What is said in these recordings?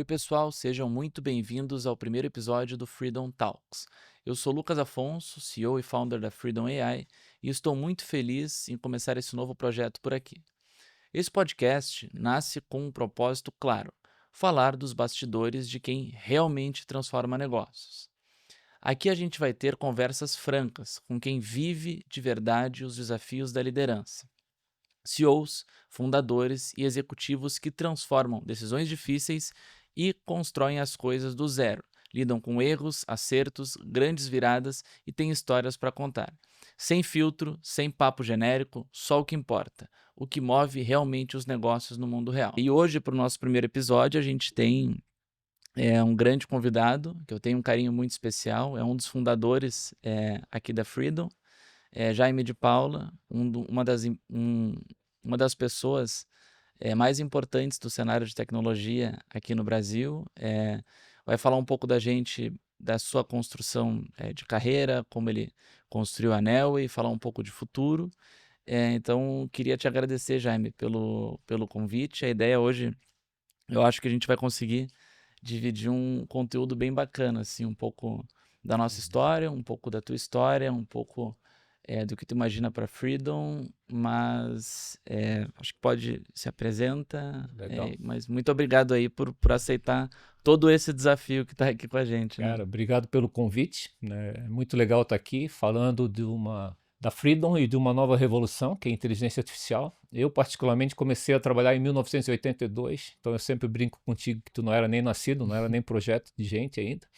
Oi, pessoal, sejam muito bem-vindos ao primeiro episódio do Freedom Talks. Eu sou Lucas Afonso, CEO e founder da Freedom AI, e estou muito feliz em começar esse novo projeto por aqui. Esse podcast nasce com um propósito claro: falar dos bastidores de quem realmente transforma negócios. Aqui a gente vai ter conversas francas com quem vive de verdade os desafios da liderança. CEOs, fundadores e executivos que transformam decisões difíceis e constroem as coisas do zero. Lidam com erros, acertos, grandes viradas e têm histórias para contar. Sem filtro, sem papo genérico, só o que importa. O que move realmente os negócios no mundo real. E hoje, para o nosso primeiro episódio, a gente tem um grande convidado, que eu tenho um carinho muito especial. É um dos fundadores aqui da Freedom, Jaime de Paula, uma das pessoas mais importantes do cenário de tecnologia aqui no Brasil. Vai falar um pouco da gente, da sua construção de carreira, como ele construiu a Anel e falar um pouco de futuro. Então, queria te agradecer, Jaime, pelo convite. A ideia hoje, eu acho que a gente vai conseguir dividir um conteúdo bem bacana, assim, um pouco da nossa história, um pouco da tua história, um pouco do que tu imagina para Freedom, mas acho que pode se apresenta, Legal. mas muito obrigado aí por aceitar todo esse desafio que está aqui com a gente, né? Cara, obrigado pelo convite, né? É muito legal estar aqui falando da Freedom e de uma nova revolução, que é a inteligência artificial. Eu, particularmente, comecei a trabalhar em 1982, então eu sempre brinco contigo que tu não era nem nascido, não era nem projeto de gente ainda.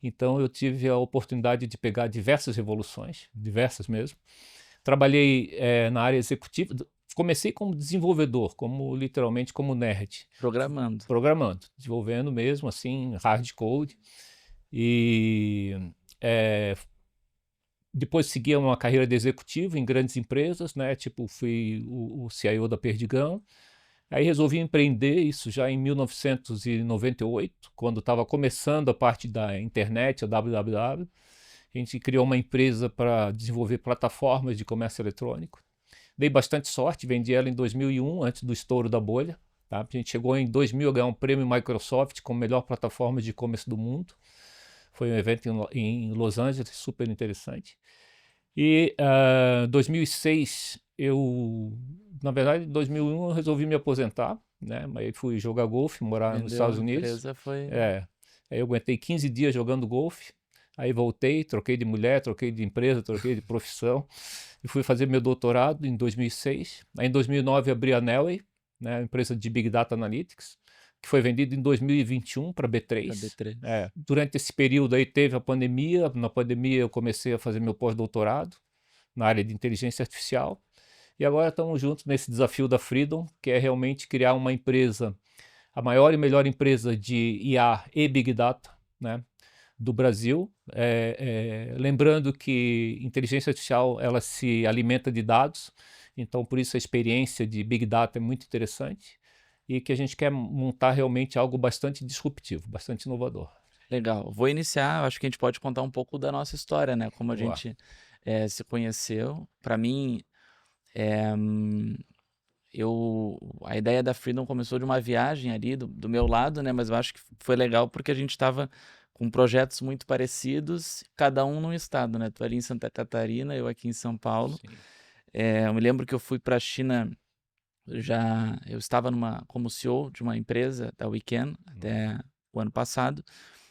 Então eu tive a oportunidade de pegar diversas revoluções, diversas mesmo. Trabalhei na área executiva, comecei como desenvolvedor, literalmente como nerd, Programando. programando, desenvolvendo mesmo, assim, hard code. E é, depois segui uma carreira de executivo em grandes empresas, né? Tipo, fui o CIO da Perdigão. Aí resolvi empreender isso já em 1998, quando estava começando a parte da internet, a www. A gente criou uma empresa para desenvolver plataformas de comércio eletrônico. Dei bastante sorte, vendi ela em 2001, antes do estouro da bolha. Tá? A gente chegou em 2000 a ganhar um prêmio Microsoft como melhor plataforma de e-commerce do mundo. Foi um evento em Los Angeles, super interessante. E em 2006, na verdade, em 2001 eu resolvi me aposentar, né? Mas fui jogar golfe, morar nos Vendeu a Estados Unidos. empresa, foi. É, aí eu aguentei 15 dias jogando golfe, aí voltei, troquei de mulher, troquei de empresa, troquei de profissão e fui fazer meu doutorado em 2006. Aí em 2009 abri a Nelway, né, a empresa de Big Data Analytics, que foi vendida em 2021 para Para B3. B3. Durante esse período aí teve a pandemia. Na pandemia eu comecei a fazer meu pós-doutorado na área de inteligência artificial. E agora estamos juntos nesse desafio da Freedom, que é realmente criar uma empresa, a maior e melhor empresa de IA e Big Data, né, do Brasil. Lembrando que inteligência artificial ela se alimenta de dados, então por isso a experiência de Big Data é muito interessante e que a gente quer montar realmente algo bastante disruptivo, bastante inovador. Legal. Vou iniciar, acho que a gente pode contar um pouco da nossa história, né? Como a Boa. gente se conheceu. Para mim, eh, a ideia da Freedom começou de uma viagem ali do meu lado, né? Mas eu acho que foi legal porque a gente estava com projetos muito parecidos, cada um num estado, né? Tu ali em Santa Catarina, eu aqui em São Paulo. Sim. Eu me lembro que eu fui para a China, eu estava como CEO de uma empresa da Weekend até o ano passado.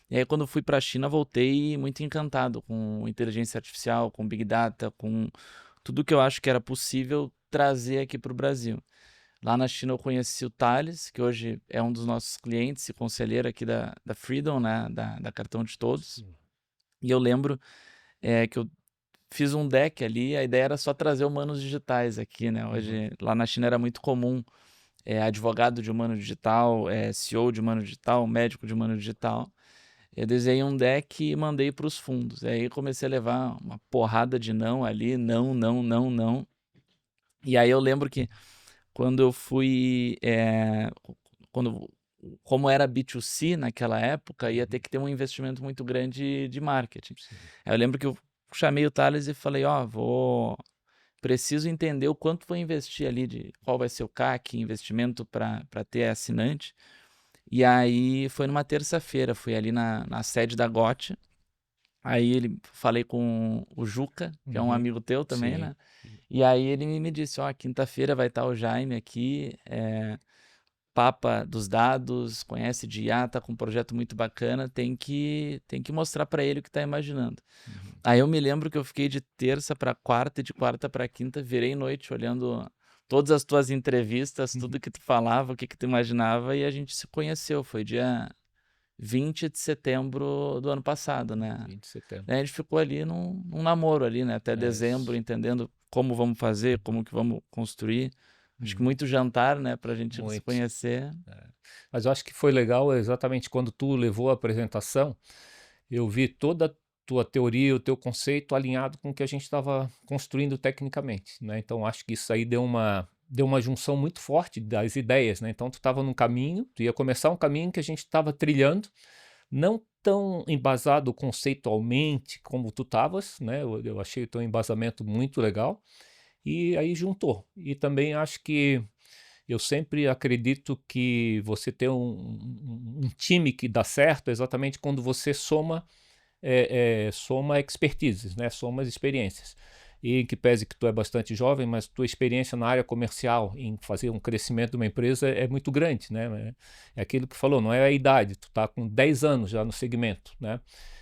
E aí quando eu fui para a China, voltei muito encantado com inteligência artificial, com Big Data, com tudo que eu acho que era possível trazer aqui para o Brasil. Lá na China eu conheci o Thales, que hoje é um dos nossos clientes e conselheiro aqui da Freedom, né, da Cartão de Todos. Sim. E eu lembro que eu fiz um deck ali, a ideia era só trazer humanos digitais aqui, né? Uhum. Hoje, lá na China era muito comum advogado de humano digital, CEO de humano digital, médico de humano digital. Eu desenhei um deck e mandei para os fundos. Aí comecei a levar uma porrada de não ali, não, não, não, não. E aí eu lembro que quando eu fui, quando como era B2C naquela época, ia ter Uhum. que ter um investimento muito grande de marketing. Sim. Aí eu lembro que eu chamei o Thales e falei: "Ó, preciso entender o quanto vou investir ali, de qual vai ser o CAC, investimento para ter assinante". E aí foi numa terça-feira, fui ali na sede da GOT. Aí falei com o Juca, que é um Uhum. amigo teu também, Sim. né? E aí ele me disse, ó, quinta-feira vai estar o Jaime aqui, papa dos dados, conhece de IA, tá com um projeto muito bacana, tem que mostrar para ele o que tá imaginando. Uhum. Aí eu me lembro que eu fiquei de terça para quarta e de quarta para quinta, virei noite olhando todas as tuas entrevistas, tudo que tu falava, o que que tu imaginava, e a gente se conheceu. Foi dia 20 de setembro do ano passado, né? 20 de setembro. A gente ficou ali num namoro ali, né? Até É dezembro, isso. entendendo como vamos fazer, como que vamos construir. Acho que Uhum. muito jantar, né? Pra gente se Muito. conhecer. É. Mas eu acho que foi legal exatamente quando tu levou a apresentação, eu vi toda a tua teoria, o teu conceito alinhado com o que a gente estava construindo tecnicamente, né? Então acho que isso aí deu uma junção muito forte das ideias, né? Então tu estava num caminho, tu ia começar um caminho que a gente estava trilhando, não tão embasado conceitualmente como tu estavas, né? Eu achei o teu embasamento muito legal e aí juntou. E também acho que eu sempre acredito que você ter um time que dá certo exatamente quando você soma expertises, né? Soma as experiências. E em que pese que tu é bastante jovem, mas tua experiência na área comercial, em fazer um crescimento de uma empresa é muito grande, né? É aquilo que falou, não é a idade, tu tá com 10 anos já no segmento, né?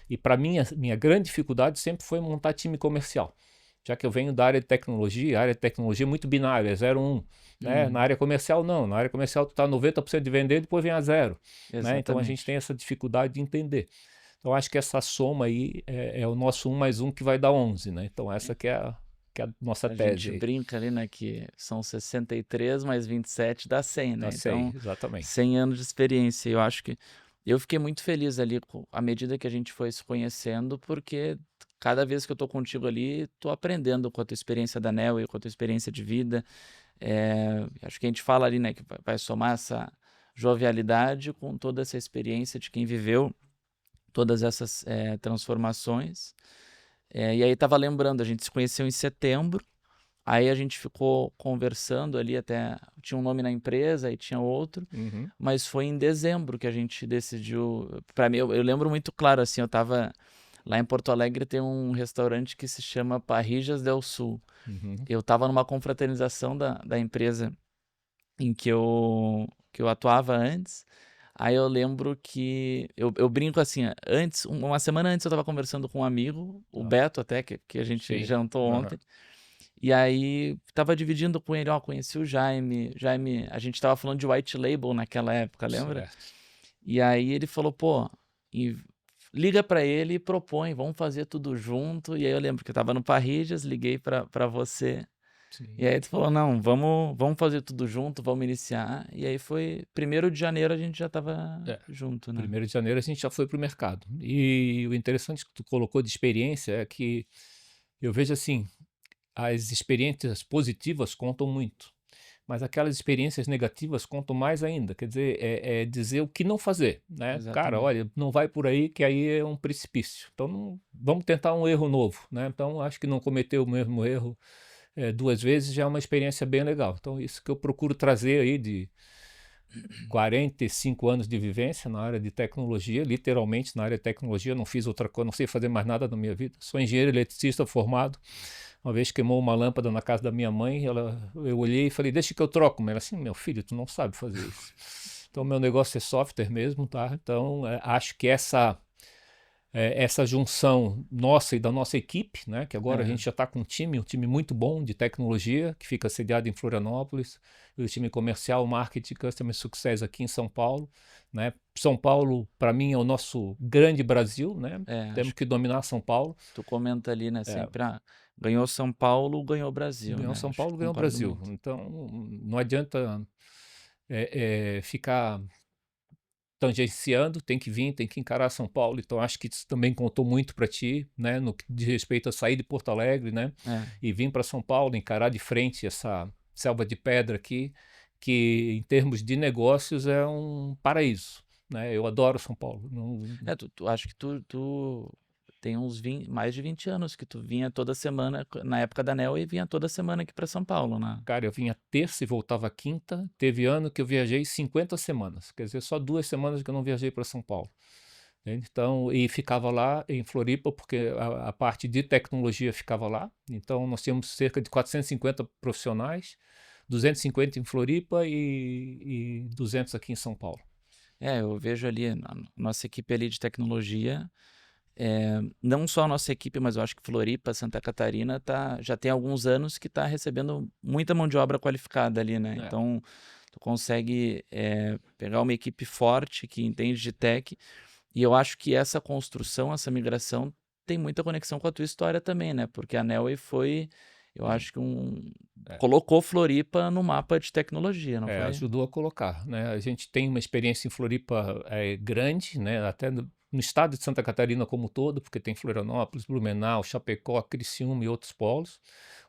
E para mim, a minha grande dificuldade sempre foi montar time comercial. Já que eu venho da área de tecnologia, a área de tecnologia é muito binária, é 0, 1. Né? Na Uhum, área comercial, não. Na área comercial, tu está 90% de vender, depois vem a zero. Né? Então a gente exatamente. tem essa dificuldade de entender. Então acho que essa soma aí é o nosso 1 mais 1 que vai dar 11, né? Então essa que é a nossa A gente tese aí. brinca ali, né, que são 63 mais 27 dá 100, Dá né? 100, Então, exatamente. 100 anos de experiência. Eu acho que eu fiquei muito feliz ali à medida que a gente foi se conhecendo, porque cada vez que eu tô contigo ali, tô aprendendo com a tua experiência da Nel e com a tua experiência de vida. Acho que a gente fala ali, né, que vai somar essa jovialidade com toda essa experiência de quem viveu todas essas transformações. E aí tava lembrando, a gente se conheceu em setembro, aí a gente ficou conversando ali até. Tinha um nome na empresa e tinha outro, Uhum, mas foi em dezembro que a gente decidiu. Para mim, eu lembro muito claro, assim, eu tava. Lá em Porto Alegre tem um restaurante que se chama Parrijas del Sul. uhum, Eu estava numa confraternização da empresa em que eu atuava antes. Aí eu lembro que eu brinco assim, antes, uma semana antes eu estava conversando com um amigo, o tá. Beto até, que a gente Sim. jantou Aham. ontem. E aí estava dividindo com ele, ó, conheci o Jaime. Jaime, a gente estava falando de white label naquela época, lembra? Certo. E aí ele falou, pô, e liga pra ele e propõe, vamos fazer tudo junto. E aí eu lembro que eu tava no Parrijas, liguei pra você. E Sim. aí tu falou, não, vamos fazer tudo junto, vamos iniciar. E aí foi 1º de janeiro a gente já tava É. junto, né? 1º de janeiro a gente já foi para o mercado. E o interessante que tu colocou de experiência é que eu vejo assim, as experiências positivas contam muito, mas aquelas experiências negativas contam mais ainda. Quer dizer, é dizer o que não fazer, né? Cara, Exatamente. olha, não vai por aí que aí é um precipício. Então vamos tentar um erro novo, né? Então acho que não cometer o mesmo erro 2 vezes já é uma experiência bem legal. Então isso que eu procuro trazer aí de 45 anos de vivência na área de tecnologia, literalmente na área de tecnologia, não fiz outra coisa, não sei fazer mais nada na minha vida. Sou engenheiro eletricista formado. Uma vez queimou uma lâmpada na casa da minha mãe, eu olhei e falei, deixa que eu troco. Mas ela assim, meu filho, tu não sabe fazer isso. Então, meu negócio é software mesmo, tá? Então, acho que essa junção nossa e da nossa equipe, né? Que agora a É, gente já está com um time muito bom de tecnologia, que fica sediado em Florianópolis, e o time comercial, marketing, customer success aqui em São Paulo, né? São Paulo, para mim, é o nosso grande Brasil, né? Temos acho que que dominar São Paulo. tu comenta ali, né, É, sempre, ganhou São Paulo, ganhou o Brasil, ganhou né? São Acho que Paulo, ganhou o concordo Brasil. muito. Então, não adianta ficar tangenciando, tem que vir, tem que encarar São Paulo. Então acho que isso também contou muito para ti, né, no que diz respeito a sair de Porto Alegre, né, É, e vir para São Paulo, encarar de frente essa selva de pedra aqui, que em termos de negócios é um paraíso, né? Eu adoro São Paulo. Não, acho que tu Tem uns mais de 20 anos que tu vinha toda semana, na época da Nel, e vinha toda semana aqui para São Paulo, né? Cara, eu vinha terça e voltava quinta. Teve ano que eu viajei 50 semanas, quer dizer, só 2 semanas que eu não viajei para São Paulo. Então, e ficava lá em Floripa, porque a parte de tecnologia ficava lá. Então, nós tínhamos cerca de 450 profissionais, 250 em Floripa e 200 aqui em São Paulo. Eu vejo ali a nossa equipe ali de tecnologia, não só a nossa equipe, mas eu acho que Floripa, Santa Catarina, já tem alguns anos que está recebendo muita mão de obra qualificada ali, né? É, Então, tu consegue pegar uma equipe forte que entende de tech, e eu acho que essa construção, essa migração, tem muita conexão com a tua história também, né? Porque a Nelway foi, eu sim, acho que é. colocou Floripa no mapa de tecnologia, não foi? Ajudou a colocar, né? A gente tem uma experiência em Floripa grande, né? Até no estado de Santa Catarina como um todo, porque tem Florianópolis, Blumenau, Chapecó, Criciúma e outros polos.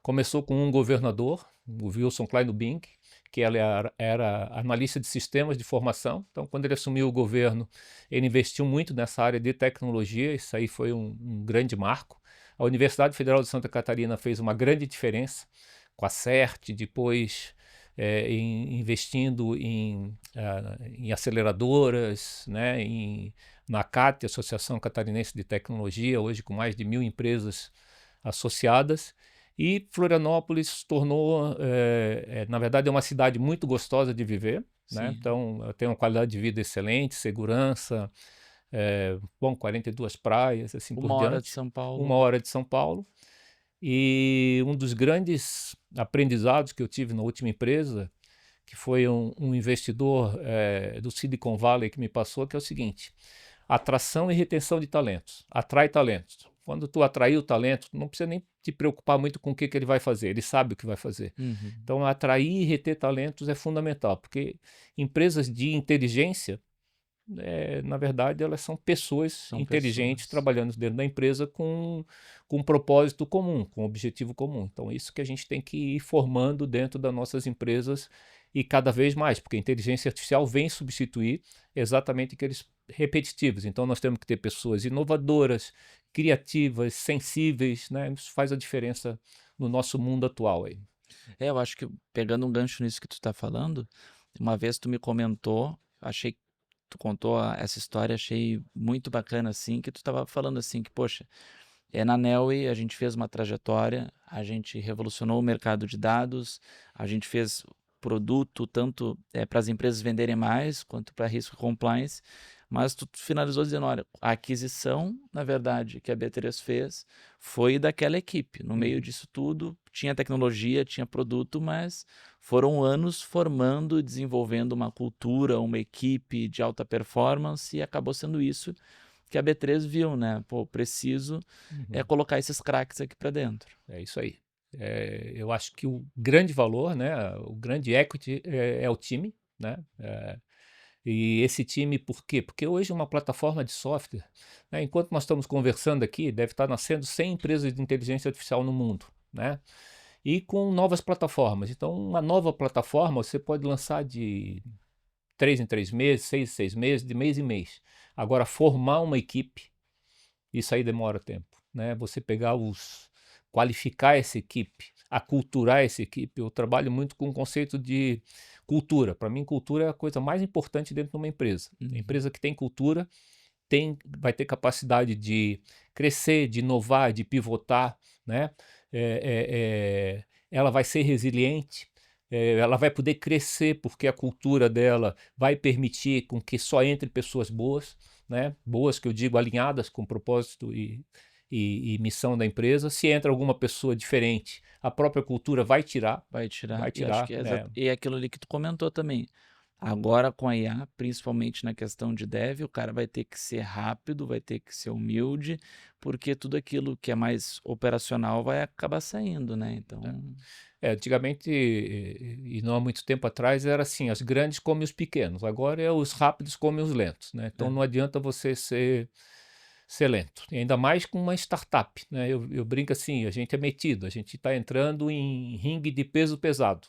Começou com um governador, o Wilson Kleinubink, que ele era analista de sistemas de formação. Então, quando ele assumiu o governo, ele investiu muito nessa área de tecnologia. Isso aí foi um grande marco. A Universidade Federal de Santa Catarina fez uma grande diferença com a CERT, depois investindo em aceleradoras, né, na ACAT, Associação Catarinense de Tecnologia, hoje com mais de 1.000 empresas associadas. E Florianópolis se tornou, na verdade, é uma cidade muito gostosa de viver, né? Sim. Então, tem uma qualidade de vida excelente, segurança, 42 praias, assim por 1 hora de diante, São uma Paulo. hora de São Paulo. E um dos grandes aprendizados que eu tive na última empresa, que foi um investidor do Silicon Valley que me passou, que é o seguinte: atração e retenção de talentos. Atrai talentos. Quando tu atrair o talento, tu não precisa nem te preocupar muito com o que ele vai fazer, ele sabe o que vai fazer. Uhum. Então, atrair e reter talentos é fundamental, porque empresas de inteligência, na verdade, elas são pessoas São inteligentes pessoas. trabalhando dentro da empresa com um propósito comum, com um objetivo comum. Então, isso que a gente tem que ir formando dentro das nossas empresas e cada vez mais, porque a inteligência artificial vem substituir exatamente aqueles repetitivos. Então, nós temos que ter pessoas inovadoras, criativas, sensíveis, né? Isso faz a diferença no nosso mundo atual aí. Eu acho que pegando um gancho nisso que tu tá falando, uma vez tu me comentou, achei que tu contou essa história, achei muito bacana, assim, que tu tava falando assim, que, poxa, na Nelway a gente fez uma trajetória, a gente revolucionou o mercado de dados, a gente fez produto tanto para as empresas venderem mais, quanto para risco e compliance, mas tu finalizou dizendo, olha, a aquisição, na verdade, que a B3 fez foi daquela equipe. No meio disso tudo, tinha tecnologia, tinha produto, mas foram anos formando e desenvolvendo uma cultura, uma equipe de alta performance, e acabou sendo isso que a B3 viu, né? Pô, preciso Uhum. colocar esses craques aqui para dentro. É isso aí. Eu acho que o grande valor, né, o grande equity é o time, né? E esse time, por quê? Porque hoje é uma plataforma de software, né, enquanto nós estamos conversando aqui, deve estar nascendo 100 empresas de inteligência artificial no mundo, né? E com novas plataformas. Então, uma nova plataforma você pode lançar de 3 em 3 meses, 6 em 6 meses, de mês em mês. Agora, formar uma equipe, isso aí demora tempo, né? Você pegar qualificar essa equipe, aculturar essa equipe. Eu trabalho muito com o conceito de cultura. Para mim, cultura é a coisa mais importante dentro de uma empresa. A Uhum. empresa que tem cultura vai ter capacidade de crescer, de inovar, de pivotar, né? Ela vai ser resiliente, ela vai poder crescer porque a cultura dela vai permitir com que só entre pessoas boas, né? Boas que eu digo alinhadas com o propósito e missão da empresa. Se entra alguma pessoa diferente, a própria cultura Vai vai tirar, e acho tirar, que né? e é aquilo ali que tu comentou também. Agora com a IA, principalmente na questão de dev, o cara vai ter que ser rápido, vai ter que ser humilde, porque tudo aquilo que é mais operacional vai acabar saindo, né? É. Então, Antigamente, e não há muito tempo atrás, era assim, as grandes comem os pequenos. Agora é os rápidos comem os lentos, né? Então é. não adianta você ser lento. E ainda mais com uma startup, né? Eu brinco assim, a gente é metido, a gente está entrando em ringue de peso pesado.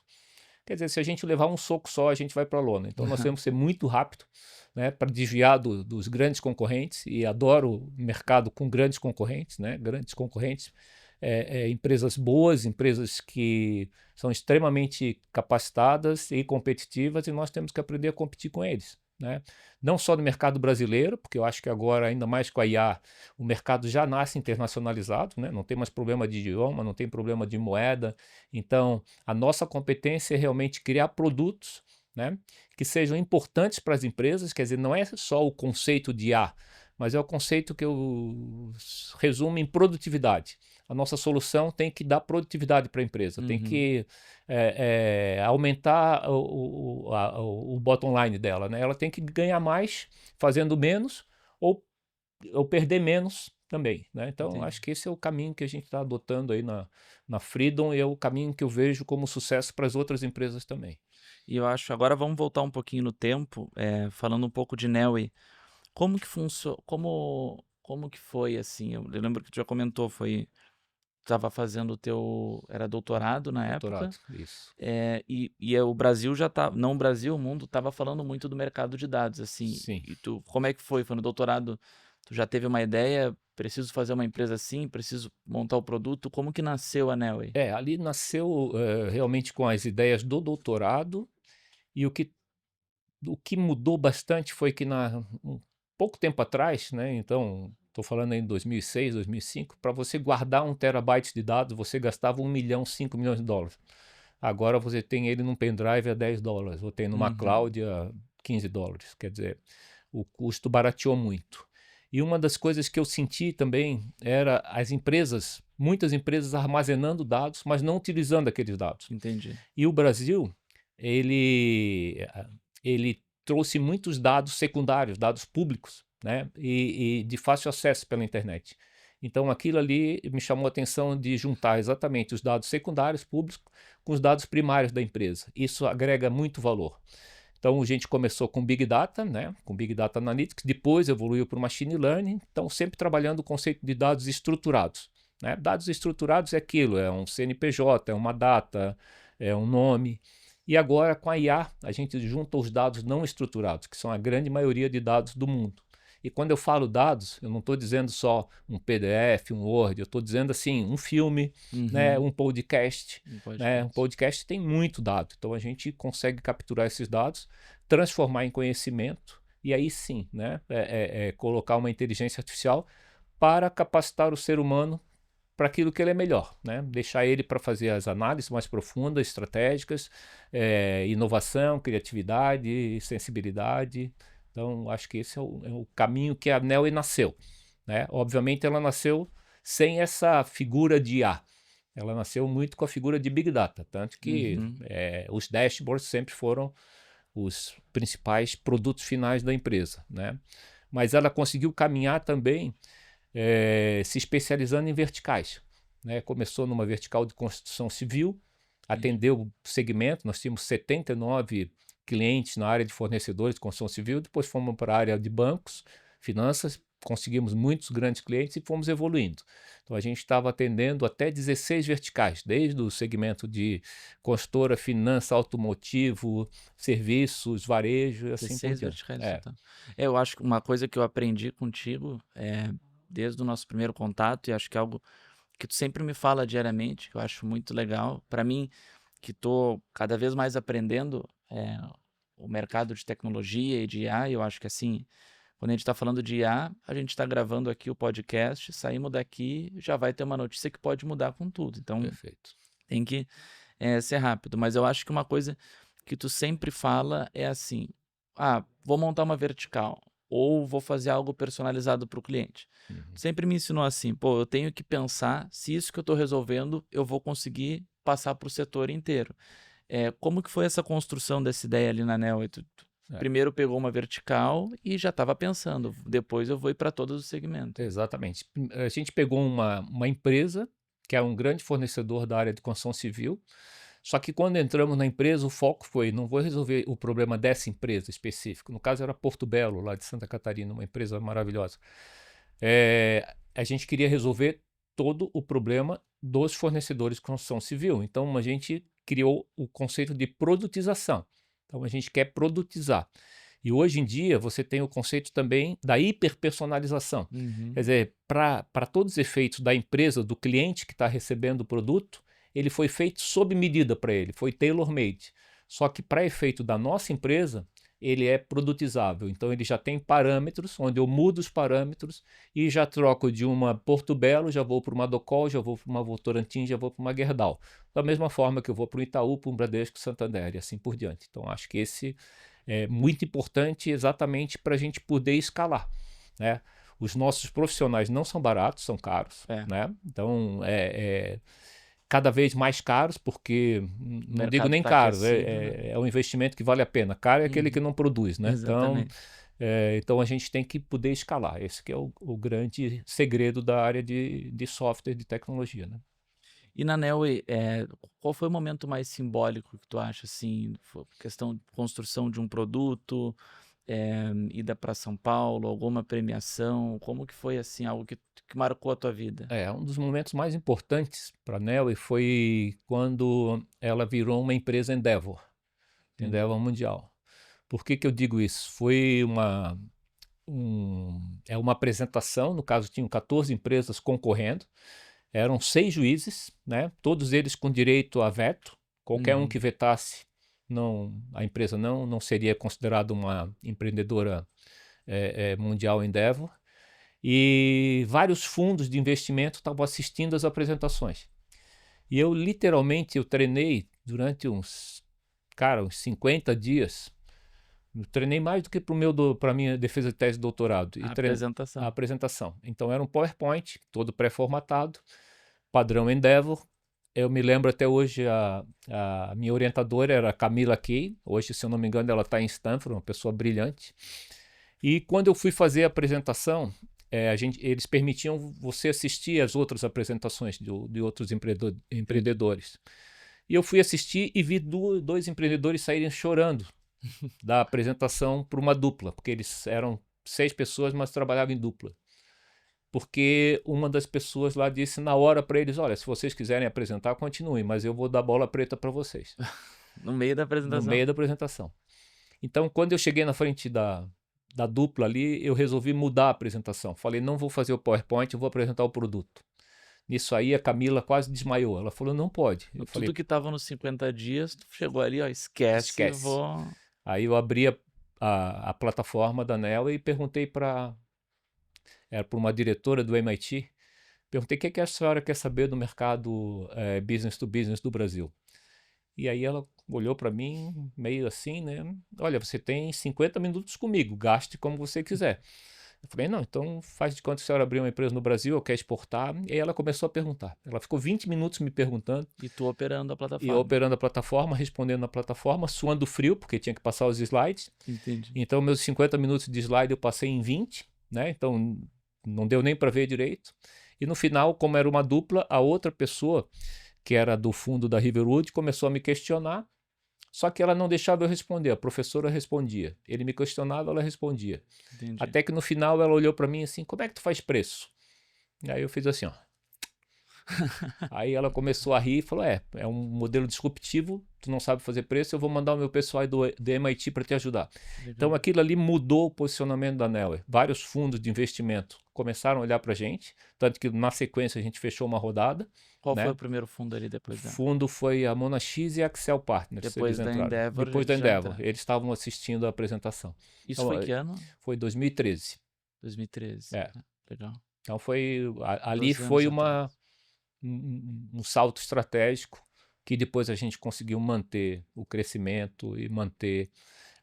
Quer dizer, se a gente levar um soco só, a gente vai para a lona. Então nós temos que ser muito rápido, né, para desviar dos grandes concorrentes, e adoro mercado com grandes concorrentes, né, grandes concorrentes, empresas boas, empresas que são extremamente capacitadas e competitivas, e nós temos que aprender a competir com eles, né? Não só no mercado brasileiro, porque eu acho que agora, ainda mais com a IA, o mercado já nasce internacionalizado, né? Não tem mais problema de idioma, não tem problema de moeda. Então, a nossa competência é realmente criar produtos, né, que sejam importantes para as empresas. Quer dizer, não é só o conceito de IA, mas é o conceito que eu resumo em produtividade. A nossa solução tem que dar produtividade para a empresa, tem que aumentar o bottom line dela, né? Ela tem que ganhar mais fazendo menos, ou perder menos também, né? Então, Entendi. acho que esse é o caminho que a gente está adotando aí na Freedom, e é o caminho que eu vejo como sucesso para as outras empresas também. E eu acho agora vamos voltar um pouquinho no tempo, falando um pouco de Neoway. Como que como que foi, assim? Eu lembro que tu já comentou, estava fazendo o teu era doutorado na época, Doutorado, isso. o Brasil já tá não o Brasil, o mundo estava falando muito do mercado de dados, assim, Sim. e tu como é que foi? Foi no doutorado, tu já teve uma ideia: "Preciso fazer uma empresa assim, preciso montar o produto", como que nasceu a Neoway? Ali nasceu realmente com as ideias do doutorado, e o que mudou bastante foi que pouco tempo atrás, né, então estou falando aí em 2006, 2005, para você guardar 1 terabyte de dados, você gastava 1 milhão, 5 milhões de dólares. Agora você tem ele num pendrive a 10 dólares, ou tem numa Uhum, cloud a 15 dólares. Quer dizer, o custo barateou muito. E uma das coisas que eu senti também era muitas empresas armazenando dados, mas não utilizando aqueles dados. entendi. E o Brasil, ele trouxe muitos dados secundários, dados públicos, né, e de fácil acesso pela internet. Então aquilo ali me chamou a atenção de juntar exatamente os dados secundários públicos com os dados primários da empresa. Isso agrega muito valor. Então a gente começou com Big Data, né, com Big Data Analytics, depois evoluiu para o Machine Learning, então sempre trabalhando o conceito de dados estruturados, né? Dados estruturados é aquilo, é um CNPJ, é uma data, é um nome. E agora com a IA a gente junta os dados não estruturados, que são a grande maioria de dados do mundo. E quando eu falo dados, eu não estou dizendo só um PDF, um Word, eu estou dizendo assim, um filme, né, Uhum, um podcast. um Né? Um podcast. podcast tem muito dado, então a gente consegue capturar esses dados, transformar em conhecimento, e aí sim, né, colocar uma inteligência artificial para capacitar o ser humano para aquilo que ele é melhor, né? Deixar ele para fazer as análises mais profundas, estratégicas, inovação, criatividade, sensibilidade. Então, acho que esse é o caminho que a Neoway nasceu, né? Obviamente, ela nasceu sem essa figura de IA. Ela nasceu muito com a figura de Big Data, tanto que Uhum, os dashboards sempre foram os principais produtos finais da empresa, né? Mas ela conseguiu caminhar também se especializando em verticais, né? Começou numa vertical de construção civil, entendi. atendeu o segmento, nós tínhamos 79 clientes na área de fornecedores de construção civil, depois fomos para a área de bancos, finanças, conseguimos muitos grandes clientes e fomos evoluindo. Então a gente estava atendendo até 16 verticais, desde o segmento de consultora, finança, automotivo, serviços, varejo e assim por 16 diante. verticais no total. Eu acho que uma coisa que eu aprendi contigo, desde o nosso primeiro contato, e acho que é algo que tu sempre me fala diariamente, que eu acho muito legal. Para mim, que tô cada vez mais aprendendo, o mercado de tecnologia e de IA, eu acho que assim, quando a gente está falando de IA, a gente está gravando aqui o podcast, saímos daqui, já vai ter uma notícia que pode mudar com tudo. Então, Perfeito. tem que ser rápido. Mas eu acho que uma coisa que tu sempre fala é assim: "Ah, vou montar uma vertical, ou vou fazer algo personalizado para o cliente". Uhum. Sempre me ensinou assim: "Pô, eu tenho que pensar se isso que eu estou resolvendo, eu vou conseguir passar para o setor inteiro". Como que foi essa construção dessa ideia ali na Neo? Tu É. primeiro pegou uma vertical e já estava pensando: "Depois eu vou ir para todos os segmentos". Exatamente. A gente pegou uma empresa que é um grande fornecedor da área de construção civil, só que quando entramos na empresa, o foco foi: não vou resolver o problema dessa empresa específica. No caso, era Porto Belo, lá de Santa Catarina, uma empresa maravilhosa. A gente queria resolver todo o problema dos fornecedores de construção civil. Então, a gente criou o conceito de produtização. Então, a gente quer produtizar. E hoje em dia, você tem o conceito também da hiperpersonalização. Quer dizer, para todos os efeitos da empresa, do cliente que está recebendo o produto, ele foi feito sob medida para ele, foi tailor-made. Só que para efeito da nossa empresa, ele é produtizável. Então, ele já tem parâmetros, onde eu mudo os parâmetros e já troco de uma Porto Belo, já vou para uma Docol, já vou para uma Votorantim, já vou para uma Gerdau. Da mesma forma que eu vou para o Itaú, para um Bradesco, Santander e assim por diante. Então, acho que esse é muito importante exatamente para a gente poder escalar, né? Os nossos profissionais não são baratos, são caros, né? Então, cada vez mais caros, porque não digo nem tá caros, aquecido, né? é um investimento que vale a pena. Caro é aquele que não produz, né? Exatamente. Então a gente tem que poder escalar. Esse que é o grande segredo da área de software, de tecnologia, né? E na Neoway, qual foi o momento mais simbólico que tu acha, assim, questão de construção de um produto, ida para São Paulo, alguma premiação, como que foi, assim, algo que marcou a tua vida? Um dos momentos mais importantes para a Neoway foi quando ela virou uma empresa Endeavor Entendi. Mundial. Por que eu digo isso? Foi uma apresentação, no caso tinham 14 empresas concorrendo, eram 6 juízes, né? Todos eles com direito a veto, qualquer um que vetasse, a empresa não seria considerada uma empreendedora mundial Endeavor, e vários fundos de investimento estavam assistindo às apresentações. E eu literalmente treinei durante uns 50 dias. Eu treinei mais do que para a minha defesa de tese de doutorado. A apresentação. Então era um PowerPoint, todo pré-formatado, padrão Endeavor. Eu me lembro até hoje, a minha orientadora era a Camila Kay. Hoje, se eu não me engano, ela está em Stanford, uma pessoa brilhante. E quando eu fui fazer a apresentação, eles permitiam você assistir às outras apresentações de outros empreendedores. E eu fui assistir e vi dois empreendedores saírem chorando da apresentação para uma dupla, porque eles eram 6 pessoas, mas trabalhavam em dupla. Porque uma das pessoas lá disse na hora para eles, olha, se vocês quiserem apresentar, continuem, mas eu vou dar bola preta para vocês. No meio da apresentação? No meio da apresentação. Então, quando eu cheguei na frente da dupla ali, eu resolvi mudar a apresentação. Falei, não vou fazer o PowerPoint, eu vou apresentar o produto. Nisso aí, a Camila quase desmaiou. Ela falou, não pode. Eu falei, tudo que estava nos 50 dias, tu chegou ali, ó, esquece. Vou... Aí eu abri a plataforma da Neoway e perguntei para uma diretora do MIT, perguntei o que a senhora quer saber do mercado business to business do Brasil. E aí ela olhou para mim meio assim, né? Olha, você tem 50 minutos comigo, gaste como você quiser. Eu falei, não, então faz de conta que a senhora abriu uma empresa no Brasil, eu quero exportar. E aí ela começou a perguntar. Ela ficou 20 minutos me perguntando. E tu operando a plataforma. E eu operando a plataforma, respondendo na plataforma, suando frio, porque tinha que passar os slides. Entendi. Então, meus 50 minutos de slide eu passei em 20, né? Então, não deu nem para ver direito. E no final, como era uma dupla, a outra pessoa, que era do fundo da Riverwood, começou a me questionar. Só que ela não deixava eu responder, a professora respondia. Ele me questionava, ela respondia. Entendi. Até que no final ela olhou para mim assim, como é que tu faz preço? E aí eu fiz assim, ó. Aí ela começou a rir e falou, é um modelo disruptivo, tu não sabe fazer preço, eu vou mandar o meu pessoal do MIT para te ajudar. Legal. Então aquilo ali mudou o posicionamento da Neoway. Vários fundos de investimento começaram a olhar para a gente, tanto que na sequência a gente fechou uma rodada. Qual foi o primeiro fundo ali depois da? O fundo foi a Monax e a Accel Partners. Depois da Endeavor. Depois da Endeavor. Eles estavam assistindo a apresentação. Isso então, foi que ano? Foi 2013. 2013. Legal. Então ali foi um salto estratégico que depois a gente conseguiu manter o crescimento e manter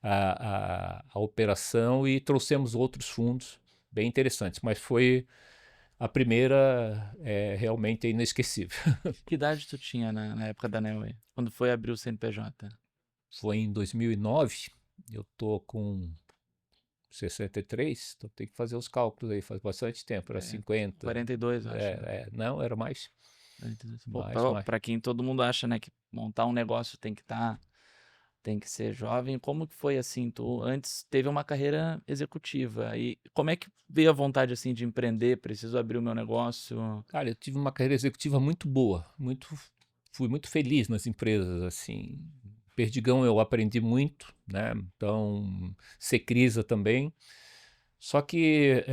a operação e trouxemos outros fundos bem interessantes, mas foi a primeira realmente inesquecível. Que idade tu tinha na época da Neoway? Quando foi abrir o CNPJ? Foi em 2009, eu tô com 63, então tem que fazer os cálculos aí, faz bastante tempo, era 50. 42, eu acho. Não, era mais. Para quem todo mundo acha, né, que montar um negócio tem que ser jovem, como que foi assim? Tu antes teve uma carreira executiva e como é que veio a vontade assim de empreender? Preciso abrir o meu negócio? Cara, eu tive uma carreira executiva muito boa, muito fui muito feliz nas empresas, assim. Perdigão eu aprendi muito, né? Então, Secrisa também. Só que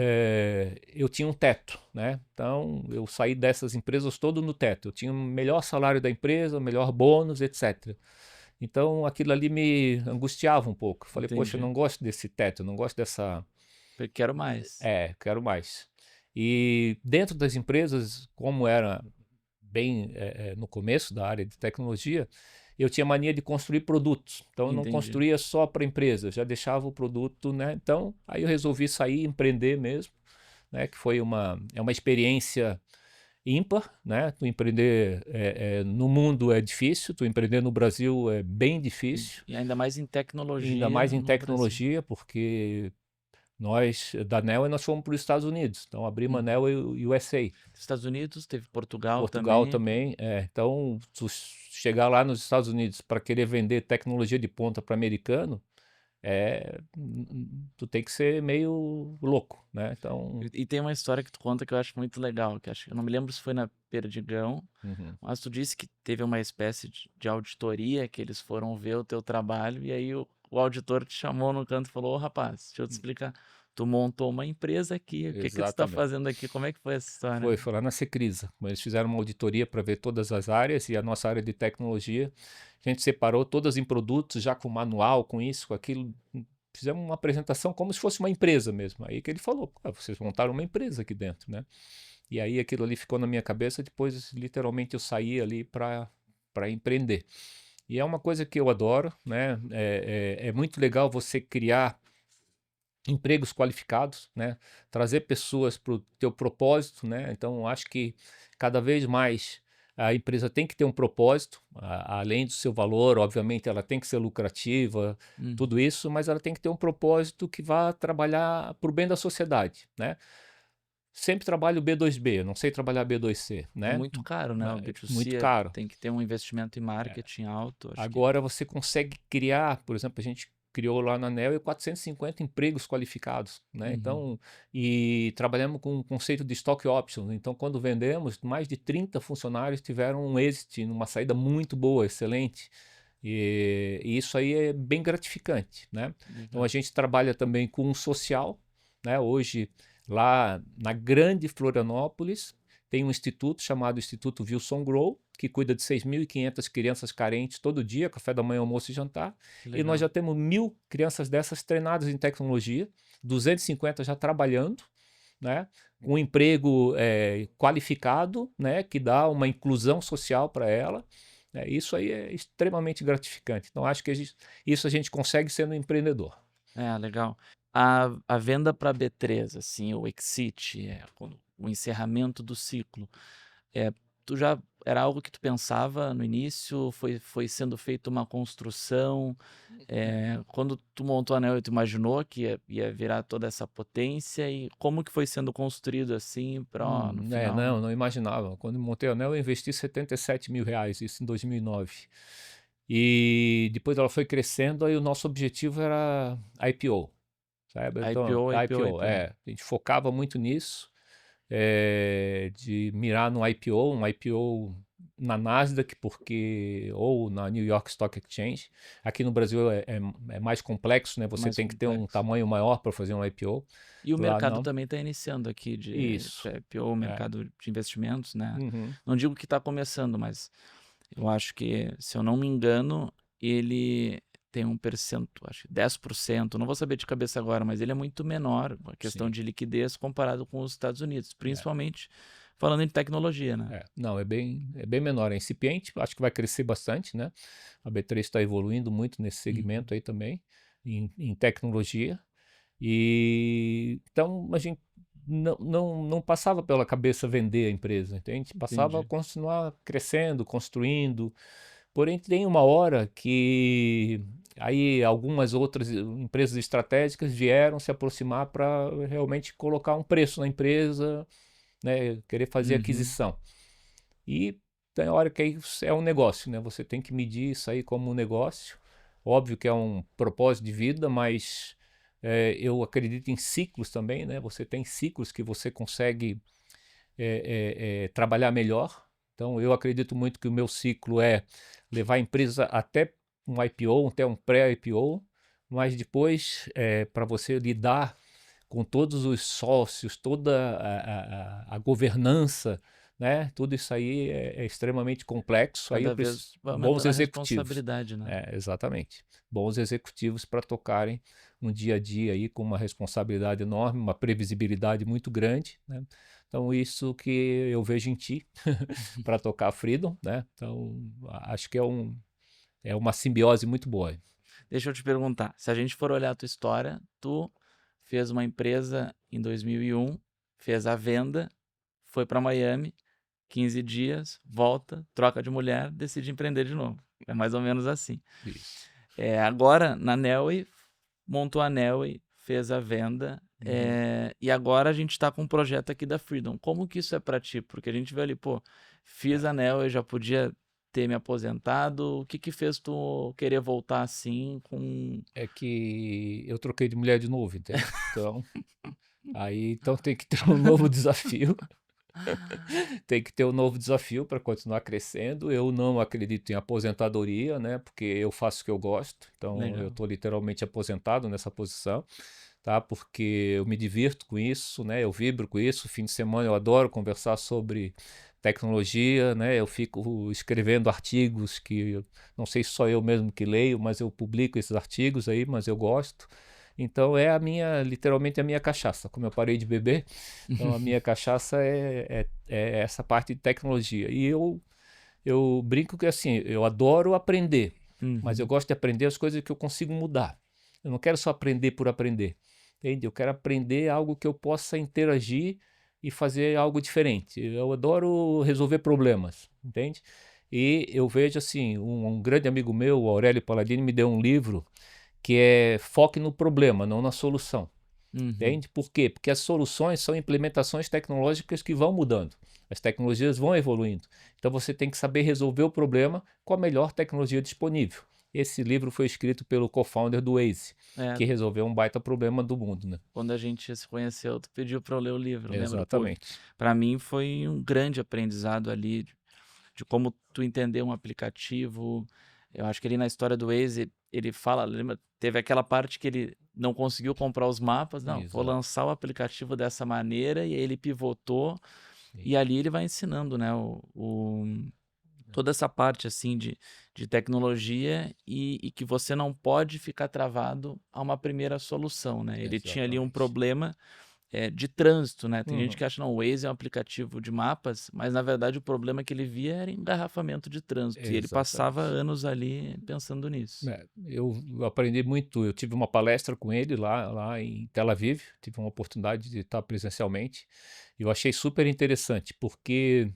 eu tinha um teto, né? Então eu saí dessas empresas todo no teto. Eu tinha o melhor salário da empresa, melhor bônus, etc. Então aquilo ali me angustiava um pouco. Eu falei, poxa, eu Entendi. não gosto desse teto, eu não gosto dessa. Eu quero mais. Quero mais. E dentro das empresas, como era bem no começo da área de tecnologia, eu tinha mania de construir produtos. Então eu não Entendi. construía só para a empresa, já deixava o produto, né? Então aí eu resolvi sair, empreender mesmo, né? Que foi uma experiência ímpar, né? Tu empreender no mundo é difícil, tu empreender no Brasil é bem difícil, E ainda mais em ainda tecnologia mais em no Brasil. tecnologia, porque nós, da NEL, nós fomos para os Estados Unidos. Então, abrimos a Uhum. NEL USA. Estados Unidos, teve Portugal Portugal também. também. Então, tu chegar lá nos Estados Unidos para querer vender tecnologia de ponta para americano, tu tem que ser meio louco, né? Então, E tem uma história que tu conta que eu acho muito legal, que eu não me lembro se foi na Perdigão, uhum, mas tu disse que teve uma espécie de auditoria, que eles foram ver o teu trabalho, e aí o auditor te chamou no canto e falou, ô rapaz, deixa eu te explicar, tu montou uma empresa aqui, o que que tu tá exatamente. fazendo aqui? Como é que foi essa história? Foi lá na Secrisa. Eles fizeram uma auditoria para ver todas as áreas e a nossa área de tecnologia. A gente separou todas em produtos, já com manual, com isso, com aquilo. Fizemos uma apresentação como se fosse uma empresa mesmo. Aí que ele falou, vocês montaram uma empresa aqui dentro, né? E aí aquilo ali ficou na minha cabeça, depois literalmente eu saí ali para empreender. E é uma coisa que eu adoro, né? É muito legal você criar empregos qualificados, né? Trazer pessoas para o teu propósito, né? Então, acho que cada vez mais a empresa tem que ter um propósito, além do seu valor, obviamente ela tem que ser lucrativa, Uhum. tudo isso, mas ela tem que ter um propósito que vá trabalhar para o bem da sociedade, né? Sempre trabalho B2B, não sei trabalhar B2C, É né? muito caro, né? O Muito B2C caro. tem que ter um investimento em marketing alto, acho que. Agora você consegue criar, por exemplo, a gente criou lá na NEL 450 empregos qualificados, né? Uhum. Então, e trabalhamos com o conceito de stock options. Então, quando vendemos, mais de 30 funcionários tiveram um exit, uma saída muito boa, excelente. E isso aí é bem gratificante, né? Então, a Legal. gente trabalha também com o social, né? Hoje, lá na grande Florianópolis, tem um instituto chamado Instituto Wilson Grow, que cuida de 6.500 crianças carentes todo dia, café da manhã, almoço e jantar. Que E nós legal. já temos 1.000 crianças dessas treinadas em tecnologia, 250 já trabalhando, né? Com um emprego qualificado, né? Que dá uma inclusão social para ela. Isso aí é extremamente gratificante. Então, acho que isso a gente consegue sendo empreendedor. É, legal. A venda para B3, assim, o exit, o encerramento do ciclo, é, tu já era algo que tu pensava no início? Foi sendo feita uma construção? Quando tu montou a Neo, tu imaginou que ia virar toda essa potência? E como que foi sendo construído assim para no final? Não imaginava. Quando montei a ANEL, eu investi R$ 77.000, isso em 2009. E depois ela foi crescendo, aí o nosso objetivo era IPO, sabe? Então, IPO, IPO, IPO, IPO. a gente focava muito nisso, de mirar no IPO, um IPO na Nasdaq, porque ou na New York Stock Exchange. Aqui no Brasil é mais complexo, né? Você Mais tem que ter um complexo. tamanho maior para fazer um IPO. E o Lá mercado não. também está iniciando aqui Isso. de IPO, o É. mercado de investimentos, né? Uhum. Não digo que está começando, mas eu acho que, se eu não me engano, ele tem um percentual, acho que 10%, não vou saber de cabeça agora, mas ele é muito menor, a questão Sim. de liquidez comparado com os Estados Unidos, É. principalmente falando em tecnologia, né? Não, é bem menor, é incipiente, acho que vai crescer bastante, né? A B3 está evoluindo muito nesse Uhum. segmento aí também, em tecnologia. E então a gente não passava pela cabeça vender a empresa, entende? Passava a Entendi. continuar crescendo, construindo. Porém, tem uma hora que aí algumas outras empresas estratégicas vieram se aproximar para realmente colocar um preço na empresa, né? Querer fazer Uhum. aquisição. E tem hora que aí é um negócio, né? Você tem que medir isso aí como um negócio. Óbvio que é um propósito de vida, mas eu acredito em ciclos também, né? Você tem ciclos que você consegue trabalhar melhor. Então, eu acredito muito que o meu ciclo é levar a empresa até um IPO, até um pré-IPO, mas depois, para você lidar com todos os sócios, toda a governança, né? Tudo isso aí é extremamente complexo. Aí eu Cada preciso vez vai bons aumentando a executivos. responsabilidade, né? Exatamente. Bons executivos para tocarem um dia a dia aí com uma responsabilidade enorme, uma previsibilidade muito grande, né? Então, isso que eu vejo em ti para tocar a Freedom, né? Então, acho que é uma simbiose muito boa. Deixa eu te perguntar, se a gente for olhar a tua história, tu fez uma empresa em 2001, fez a venda, foi para Miami, 15 dias, volta, troca de mulher, decide empreender de novo. É mais ou menos assim. Isso. Agora, na Nelway, montou a Nelway, fez a venda, e agora a gente está com um projeto aqui da Freedom. Como que isso é para ti? Porque a gente vê ali, pô, fiz a Nelway, já podia ter me aposentado. O que que fez tu querer voltar assim com... É que eu troquei de mulher de novo, entende? Então, então tem que ter um novo desafio. Tem que ter um novo desafio para continuar crescendo. Eu não acredito em aposentadoria, né? Porque eu faço o que eu gosto. Então, eu Legal. estou literalmente aposentado nessa posição, tá? Porque eu me divirto com isso, né? Eu vibro com isso. Fim de semana eu adoro conversar sobre tecnologia, né? Eu fico escrevendo artigos que não sei se só eu mesmo que leio, mas eu publico esses artigos aí, mas eu gosto. Então é literalmente a minha cachaça. Como eu parei de beber, então a minha cachaça é essa parte de tecnologia. E eu brinco que assim, eu adoro aprender, mas eu gosto de aprender as coisas que eu consigo mudar. Eu não quero só aprender por aprender, entende? Eu quero aprender algo que eu possa interagir e fazer algo diferente. Eu adoro resolver problemas, entende? E eu vejo assim, um grande amigo meu, o Aurélio Palladini, me deu um livro que é foque no problema, não na solução. Entende? Por quê? Porque as soluções são implementações tecnológicas que vão mudando. As tecnologias vão evoluindo. Então você tem que saber resolver o problema com a melhor tecnologia disponível. Esse livro foi escrito pelo co-founder do Waze, que resolveu um baita problema do mundo, né? Quando a gente se conheceu, tu pediu para eu ler o livro, lembra? Pô, Exatamente. para mim foi um grande aprendizado ali de como tu entender um aplicativo. Eu acho que ali na história do Waze, ele fala, lembra, teve aquela parte que ele não conseguiu comprar os mapas, não, vou Exato. lançar o aplicativo dessa maneira, e aí ele pivotou, e ali ele vai ensinando, né, toda essa parte assim de tecnologia e que você não pode ficar travado a uma primeira solução, né? Ele tinha ali um Exatamente. problema de trânsito, né? Tem gente Uhum. que acha, não, o Waze é um aplicativo de mapas, mas na verdade o problema que ele via era engarrafamento de trânsito, e ele passava Exatamente. anos ali pensando nisso. Eu aprendi muito. Eu tive uma palestra com ele lá em Tel Aviv, tive uma oportunidade de estar presencialmente, e eu achei super interessante, porque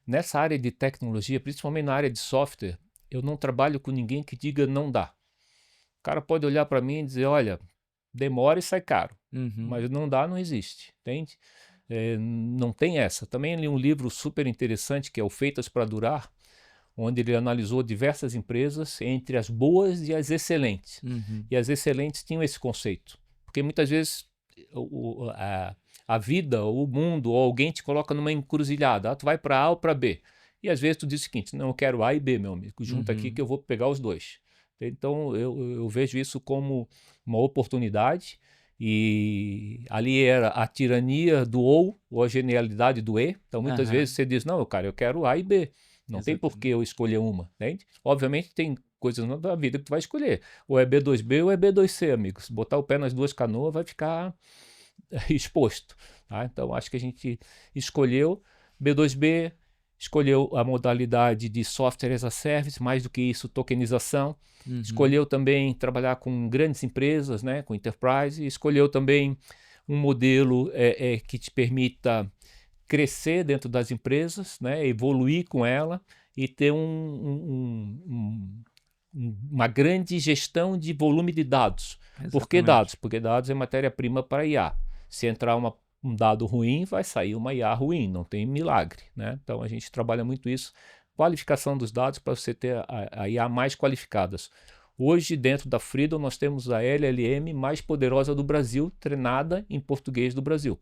nessa área de tecnologia, principalmente na área de software, eu não trabalho com ninguém que diga não dá. O cara pode olhar para mim e dizer, olha, demora e sai caro, Uhum. mas não dá, não existe, entende? Não tem essa. Também li um livro super interessante que é o Feitas para Durar, onde ele analisou diversas empresas entre as boas e as excelentes. Uhum. E as excelentes tinham esse conceito, porque muitas vezes a vida, o mundo, ou alguém te coloca numa encruzilhada, tu vai para A ou para B. E às vezes tu diz o seguinte, não, eu quero A e B, meu amigo, junta aqui que Uhum. eu vou pegar os dois. Então eu vejo isso como uma oportunidade, e ali era a tirania do ou a genialidade do E. Então muitas vezes Aham. você diz, não, cara, eu quero A e B. Não tem por que Exatamente. eu escolher uma, entende? Obviamente tem coisas na vida que tu vai escolher. Ou é B2B ou é B2C, amigo. Se botar o pé nas duas canoas, vai ficar exposto. Tá? Então acho que a gente escolheu B2B, escolheu a modalidade de software as a service, mais do que isso, tokenização. Uhum. Escolheu também trabalhar com grandes empresas, né, com enterprise. Escolheu também um modelo que te permita crescer dentro das empresas, né, evoluir com ela e ter uma grande gestão de volume de dados. Por que dados? Exatamente. Porque dados é matéria-prima para IA. Se entrar um dado ruim, vai sair uma IA ruim, não tem milagre, né? Então a gente trabalha muito isso, qualificação dos dados para você ter a IA mais qualificadas. Hoje, dentro da Freedom, nós temos a LLM mais poderosa do Brasil, treinada em português do Brasil.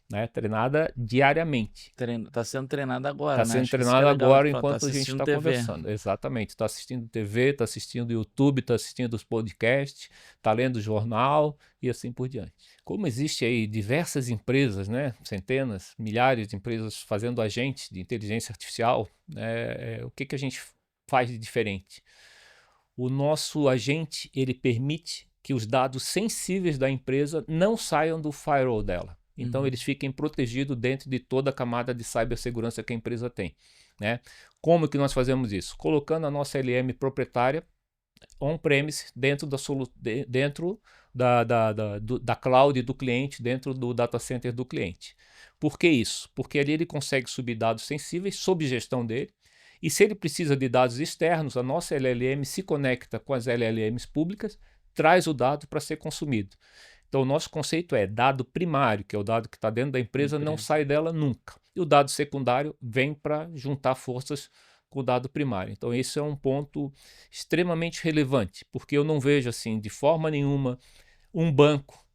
né? Treinada diariamente. Tá sendo treinada agora, Está né? sendo Acho que isso que é treinada legal de agora falar. Tá enquanto a gente assistindo está TV. conversando. Exatamente. Está assistindo TV, está assistindo YouTube, está assistindo os podcasts, está lendo jornal e assim por diante. Como existe aí diversas empresas, né? Centenas, milhares de empresas fazendo agentes de inteligência artificial, né? O que a gente faz de diferente? O nosso agente, ele permite que os dados sensíveis da empresa não saiam do firewall dela. Então, eles fiquem protegidos dentro de toda a camada de cibersegurança que a empresa tem, né? Como que nós fazemos isso? Colocando a nossa LM proprietária on-premise dentro da cloud do cliente, dentro do data center do cliente. Por que isso? Porque ali ele consegue subir dados sensíveis sob gestão dele, e se ele precisa de dados externos, a nossa LLM se conecta com as LLMs públicas, traz o dado para ser consumido. Então, o nosso conceito é dado primário, que é o dado que está dentro da empresa, não sai dela nunca. E o dado secundário vem para juntar forças com o dado primário. Então, esse é um ponto extremamente relevante, porque eu não vejo, assim, de forma nenhuma, um banco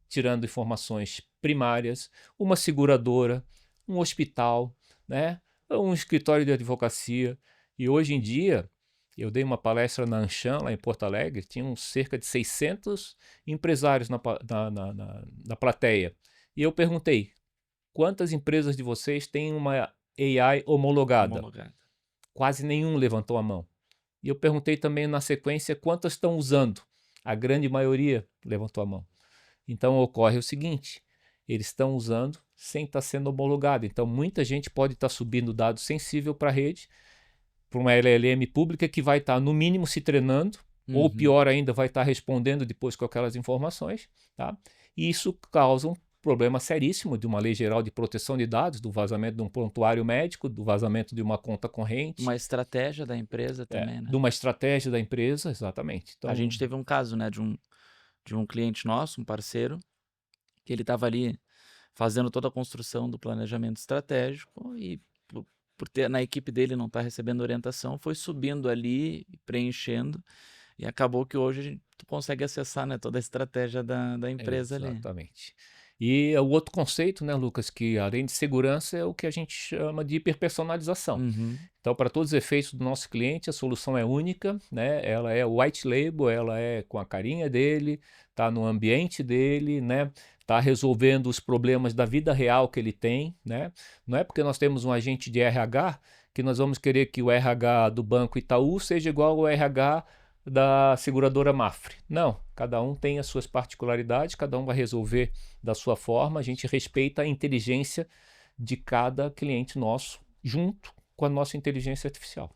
tirando informações primárias, uma seguradora, um hospital, né? Um escritório de advocacia. E hoje em dia, eu dei uma palestra na Anshan, lá em Porto Alegre, tinham cerca de 600 empresários na plateia. E eu perguntei, quantas empresas de vocês têm uma AI homologada? Quase nenhum levantou a mão. E eu perguntei também na sequência, quantas estão usando? A grande maioria levantou a mão. Então ocorre o seguinte, eles estão usando sem estar sendo homologado. Então muita gente pode estar subindo dado sensível para a rede, para uma LLM pública que vai estar no mínimo se treinando, ou pior ainda, vai estar respondendo depois com aquelas informações, tá? E isso causa um problema seríssimo de uma lei geral de proteção de dados, do vazamento de um prontuário médico, do vazamento de uma conta corrente. Uma estratégia da empresa também, né? De uma estratégia da empresa, exatamente. Então, a gente teve um caso, né, de um cliente nosso, um parceiro, que ele estava ali fazendo toda a construção do planejamento estratégico e por ter na equipe dele não estar recebendo orientação, foi subindo ali, preenchendo, e acabou que hoje a gente consegue acessar, né, toda a estratégia da empresa ali. Exatamente. E o outro conceito, né, Lucas, que além de segurança é o que a gente chama de hiperpersonalização. Então, para todos os efeitos do nosso cliente, a solução é única, né? Ela é white label, ela é com a carinha dele, está no ambiente dele, né? Está resolvendo os problemas da vida real que ele tem, né? Não é porque nós temos um agente de RH que nós vamos querer que o RH do Banco Itaú seja igual ao RH da seguradora Mafre. Não, cada um tem as suas particularidades, cada um vai resolver da sua forma, a gente respeita a inteligência de cada cliente nosso, junto com a nossa inteligência artificial.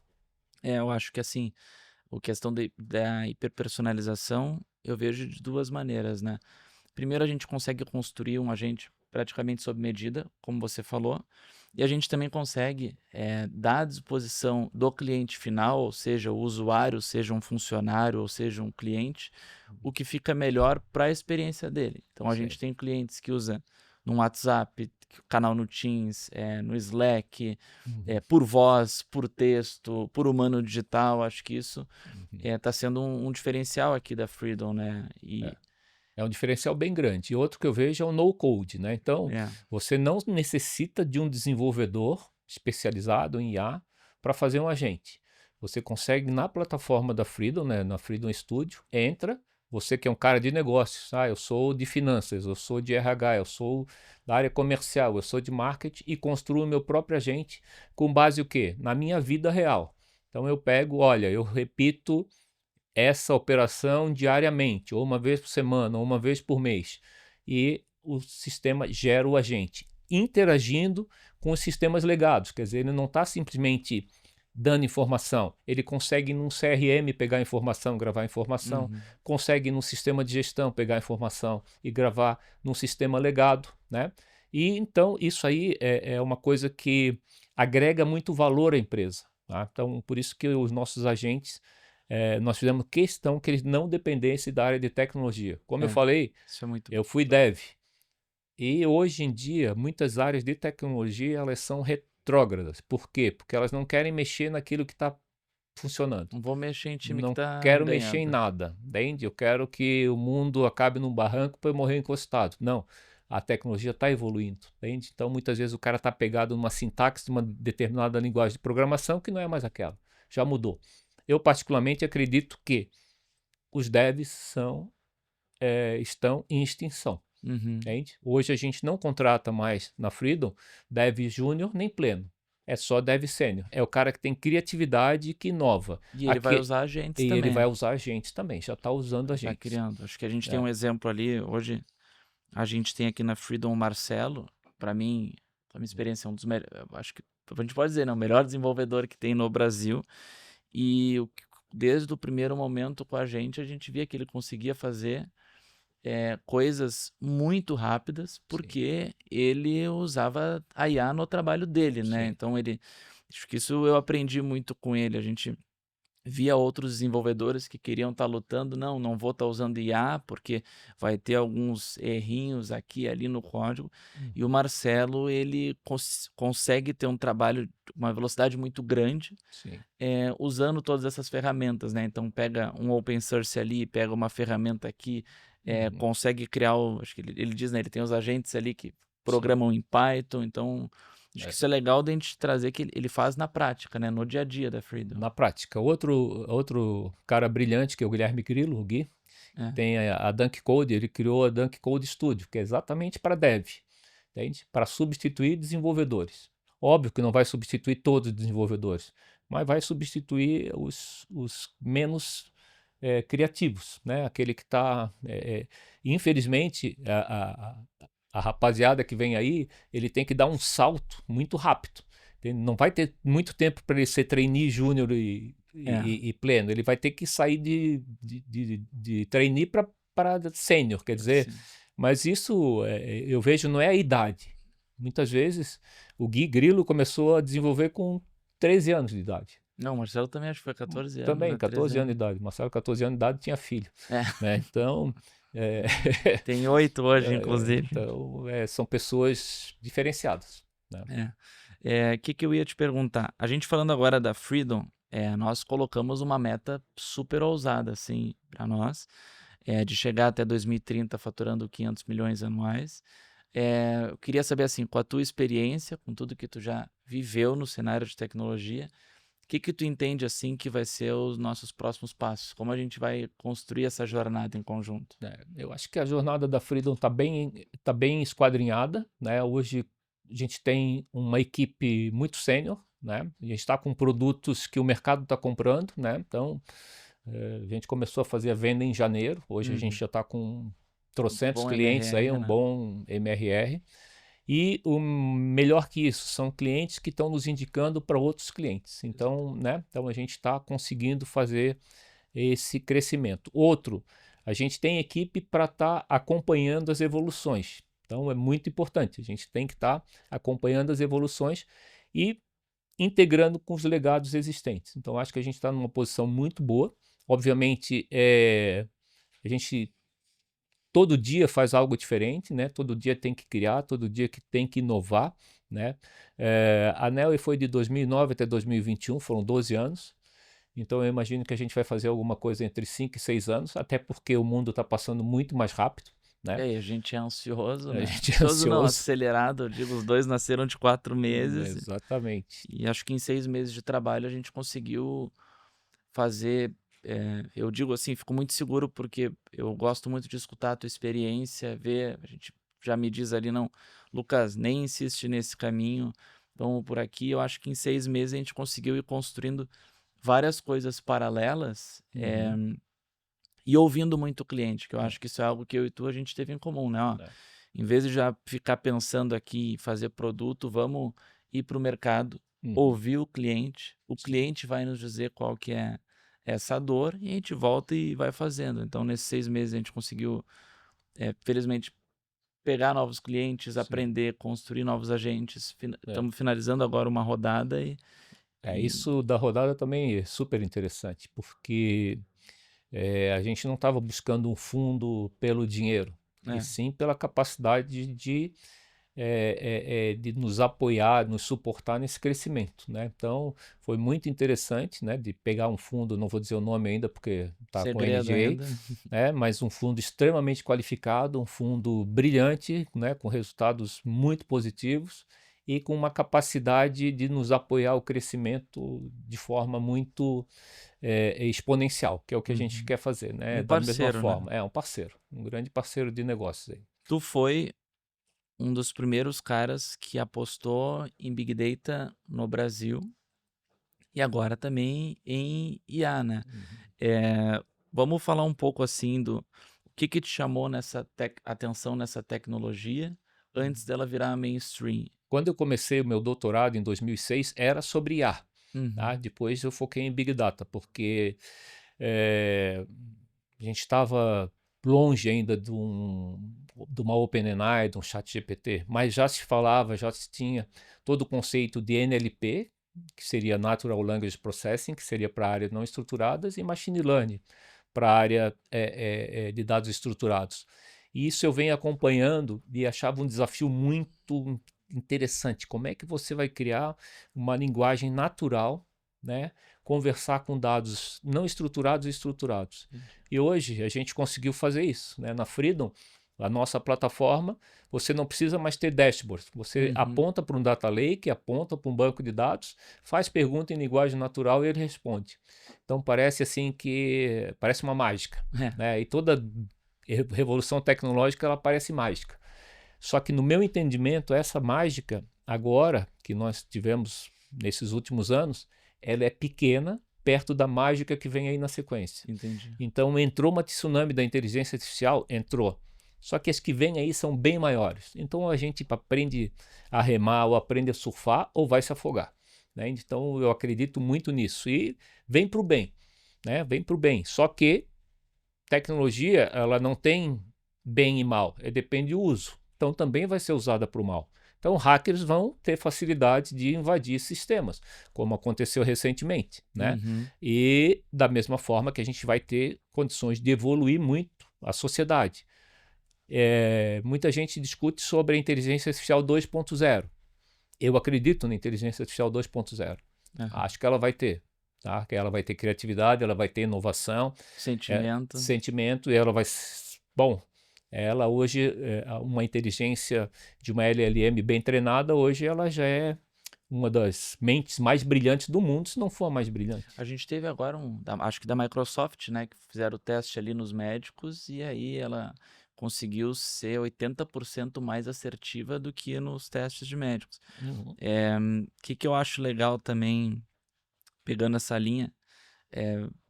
Eu acho que assim, a questão da hiperpersonalização, eu vejo de duas maneiras, né? Primeiro, a gente consegue construir um agente praticamente sob medida, como você falou, e a gente também consegue dar à disposição do cliente final, ou seja, o usuário, seja um funcionário, ou seja um cliente, o que fica melhor para a experiência dele. Então, a gente tem clientes que usam no WhatsApp, canal no Teams, no Slack, por voz, por texto, por humano digital. Acho que isso está sendo um diferencial aqui da Freedom, né? É um diferencial bem grande. E outro que eu vejo é o no-code, né? Então, você não necessita de um desenvolvedor especializado em IA para fazer um agente. Você consegue na plataforma da Freedom, né? Na Freedom Studio, entra, você que é um cara de negócios, eu sou de finanças, eu sou de RH, eu sou da área comercial, eu sou de marketing e construo meu próprio agente com base o quê? Na minha vida real. Então eu pego, olha, eu repito essa operação diariamente, ou uma vez por semana, ou uma vez por mês. E o sistema gera o agente, interagindo com os sistemas legados. Quer dizer, ele não está simplesmente dando informação, ele consegue num CRM pegar informação, gravar informação, consegue num sistema de gestão pegar informação e gravar num sistema legado, né? E então isso aí é uma coisa que agrega muito valor à empresa, tá? Então, por isso que os nossos agentes, nós fizemos questão que eles não dependessem da área de tecnologia. Como eu falei, eu fui dev. E hoje em dia, muitas áreas de tecnologia elas são retrógradas. Por quê? Porque elas não querem mexer naquilo que está funcionando. Não vou mexer em time não que está quero mexer em nada, entende? Eu quero que o mundo acabe num barranco para eu morrer encostado. Não. a tecnologia está evoluindo, entende? Então, muitas vezes o cara está pegado numa sintaxe de uma determinada linguagem de programação que não é mais aquela, já mudou. Eu, particularmente, acredito que os devs estão em extinção, Uhum. entende? Hoje a gente não contrata mais na Freedom dev júnior nem pleno. É só dev sênior. É o cara que tem criatividade que inova. E ele vai usar agentes E ele vai também. usar agentes também, já está usando Tá agentes. criando. Acho que a gente tem É, um exemplo ali. Hoje, a gente tem aqui na Freedom o Marcelo. Para mim, a minha experiência, é um dos melhores. Acho que a gente pode dizer, né? O melhor desenvolvedor que tem no Brasil. E desde o primeiro momento com a gente via que ele conseguia fazer coisas muito rápidas, sim, porque ele usava a IA no trabalho dele, né? sim, Então acho que isso eu aprendi muito com ele. A gente via outros desenvolvedores que queriam estar lutando, não vou estar usando IA porque vai ter alguns errinhos aqui e ali no código. hum, E o Marcelo, ele consegue ter um trabalho, uma velocidade muito grande, sim, usando todas essas ferramentas, né? Então pega um open source ali, pega uma ferramenta aqui, uhum, consegue criar acho que ele diz, né? Ele tem os agentes ali que sim. programam em Python, então acho que É. isso é legal da gente trazer que ele faz na prática, né? No dia a dia da Freedom. Na prática. Outro cara brilhante, que é o Guilherme Grillo, o Gui, É, tem a Dunk Code, ele criou a Dunk Code Studio, que é exatamente para dev, entende? Para substituir desenvolvedores. Óbvio que não vai substituir todos os desenvolvedores, mas vai substituir os menos criativos, né? Aquele que está... infelizmente, a rapaziada que vem aí, ele tem que dar um salto muito rápido. Não vai ter muito tempo para ele ser trainee, júnior é, e pleno. Ele vai ter que sair de trainee para sênior, quer dizer. sim. Mas isso eu vejo não é a idade. Muitas vezes o Gui Grilo começou a desenvolver com 13 anos de idade. Não, o Marcelo também acho que foi 14 anos, Também, né? 13 14 anos de anos. idade. Marcelo, 14 anos de idade, tinha filho. É, Né? Então, é, tem 8 hoje, inclusive. são pessoas diferenciadas. Né? Que eu ia te perguntar? A gente falando agora da Freedom, nós colocamos uma meta super ousada, assim, para nós, de chegar até 2030 faturando 500 milhões anuais. Eu queria saber, assim, com a tua experiência, com tudo que tu já viveu no cenário de tecnologia, o que tu entende, assim, que vai ser os nossos próximos passos? Como a gente vai construir essa jornada em conjunto? Eu acho que a jornada da Freedom tá bem esquadrinhada, né? Hoje a gente tem uma equipe muito sênior, né? A gente está com produtos que o mercado está comprando, né? Então, a gente começou a fazer a venda em janeiro. Hoje a gente Uhum. já está com Um trocentos bom clientes aí, MRR, um né? bom MRR. E o melhor que isso, são clientes que estão nos indicando para outros clientes. Então, né? Então a gente está conseguindo fazer esse crescimento. Outro, a gente tem equipe para estar acompanhando as evoluções. Então é muito importante, a gente tem que estar acompanhando as evoluções e integrando com os legados existentes. Então acho que a gente está numa posição muito boa. Obviamente, a gente todo dia faz algo diferente, né? Todo dia tem que criar, todo dia que tem que inovar, né? A Nelly foi de 2009 até 2021, foram 12 anos. Então eu imagino que a gente vai fazer alguma coisa entre 5 e 6 anos, até porque o mundo está passando muito mais rápido, né? E a gente é ansioso, A né? gente é Ansioso não, ansioso. acelerado. Eu digo, os dois nasceram de 4 meses. Exatamente. E acho que em 6 meses de trabalho a gente conseguiu fazer. Eu digo assim, fico muito seguro porque eu gosto muito de escutar a tua experiência, ver. A gente já me diz ali, não, Lucas, nem insiste nesse caminho, vamos por aqui. Eu acho que em 6 meses a gente conseguiu ir construindo várias coisas paralelas. Uhum. E ouvindo muito o cliente, que eu É, acho que isso é algo que eu e tu a gente teve em comum, né? Ó, é. em vez de já ficar pensando aqui em fazer produto, vamos ir para o mercado, Uhum. ouvir o Sim, cliente vai nos dizer qual que é essa dor e a gente volta e vai fazendo. Então, nesses 6 meses a gente conseguiu, felizmente, pegar novos clientes, sim. aprender, construir novos agentes. É. Estamos finalizando agora uma rodada e Isso da rodada também é super interessante, porque a gente não estava buscando um fundo pelo dinheiro, e é, sim pela capacidade de de nos apoiar, nos suportar nesse crescimento, né? Então, foi muito interessante, né, de pegar um fundo, não vou dizer o nome ainda porque está com Segredo ainda. NDA, né, mas um fundo extremamente qualificado, um fundo brilhante, né, com resultados muito positivos e com uma capacidade de nos apoiar o crescimento de forma muito exponencial, que é o que a gente Uhum. quer fazer, né? Um Da mesma parceiro, né? forma, um parceiro, um grande parceiro de negócios aí. Tu foi um dos primeiros caras que apostou em Big Data no Brasil e agora também em IA, né? Uhum. Vamos falar um pouco assim do o que te chamou atenção nessa tecnologia antes dela virar mainstream? Quando eu comecei o meu doutorado em 2006, era sobre IA, tá? Uhum, Depois eu foquei em Big Data, porque eh, a gente estava longe ainda de uma OpenAI, de um ChatGPT, mas já se falava, já se tinha todo o conceito de NLP, que seria Natural Language Processing, que seria para a área não estruturadas, e Machine Learning, para a área de dados estruturados. E isso eu venho acompanhando e achava um desafio muito interessante. Como é que você vai criar uma linguagem natural, né? Conversar com dados não estruturados e estruturados. entendi. E hoje a gente conseguiu fazer isso, né? Na Freedom, a nossa plataforma, você não precisa mais ter dashboard. Você Uhum, aponta para um data lake, aponta para um banco de dados, faz pergunta em linguagem natural e ele responde. Então parece assim que parece uma mágica, é, né? E toda revolução tecnológica ela parece mágica. Só que no meu entendimento, essa mágica agora que nós tivemos nesses últimos anos, ela é pequena perto da mágica que vem aí na sequência. entendi. Então entrou uma tsunami da inteligência artificial, entrou. Só que as que vêm aí são bem maiores. Então a gente aprende a remar ou aprende a surfar ou vai se afogar. Né? Então eu acredito muito nisso. E vem para o bem. Né? Vem para o bem. Só que tecnologia ela não tem bem e mal, depende do uso. Então também vai ser usada para o mal. Então hackers vão ter facilidade de invadir sistemas, como aconteceu recentemente, né? Uhum, E da mesma forma que a gente vai ter condições de evoluir muito a sociedade. Muita gente discute sobre a inteligência artificial 2.0. Eu acredito na inteligência artificial 2.0. aham. Acho que ela vai ter, tá? Que ela vai ter criatividade, ela vai ter inovação, Sentimento. sentimento, e ela vai. Bom, ela hoje, uma inteligência de uma LLM bem treinada, hoje ela já é uma das mentes mais brilhantes do mundo, se não for a mais brilhante. A gente teve agora acho que da Microsoft, né, que fizeram o teste ali nos médicos e aí ela conseguiu ser 80% mais assertiva do que nos testes de médicos. Uhum. Que eu acho legal também, pegando essa linha,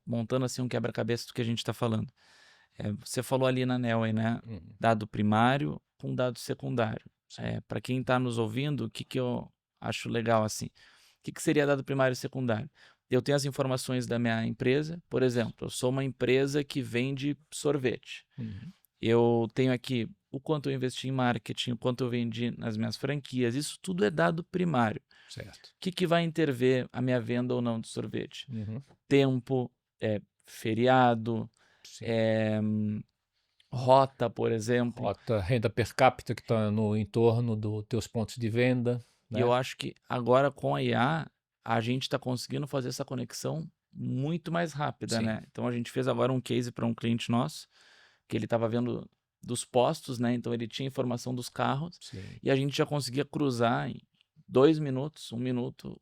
montando assim um quebra-cabeça do que a gente está falando. Você falou ali na Nelway, né? Uhum. Dado primário com dado secundário. Sim. Para quem está nos ouvindo, o que eu acho legal assim? O que seria dado primário e secundário? Eu tenho as informações da minha empresa, por exemplo, eu sou uma empresa que vende sorvete. Uhum. Eu tenho aqui o quanto eu investi em marketing, o quanto eu vendi nas minhas franquias, isso tudo é dado primário. Certo. O que vai intervir a minha venda ou não de sorvete? Uhum. Tempo, feriado, Sim. eh, rota, por exemplo. Rota, renda per capita que está no entorno dos teus pontos de venda, E eu né? acho que agora com a IA, a gente está conseguindo fazer essa conexão muito mais rápida, Sim, né? Então a gente fez agora um case para um cliente nosso, que ele estava vendo dos postos, né? Então ele tinha informação dos carros sim. e a gente já conseguia cruzar em 2 minutos, 1 minuto,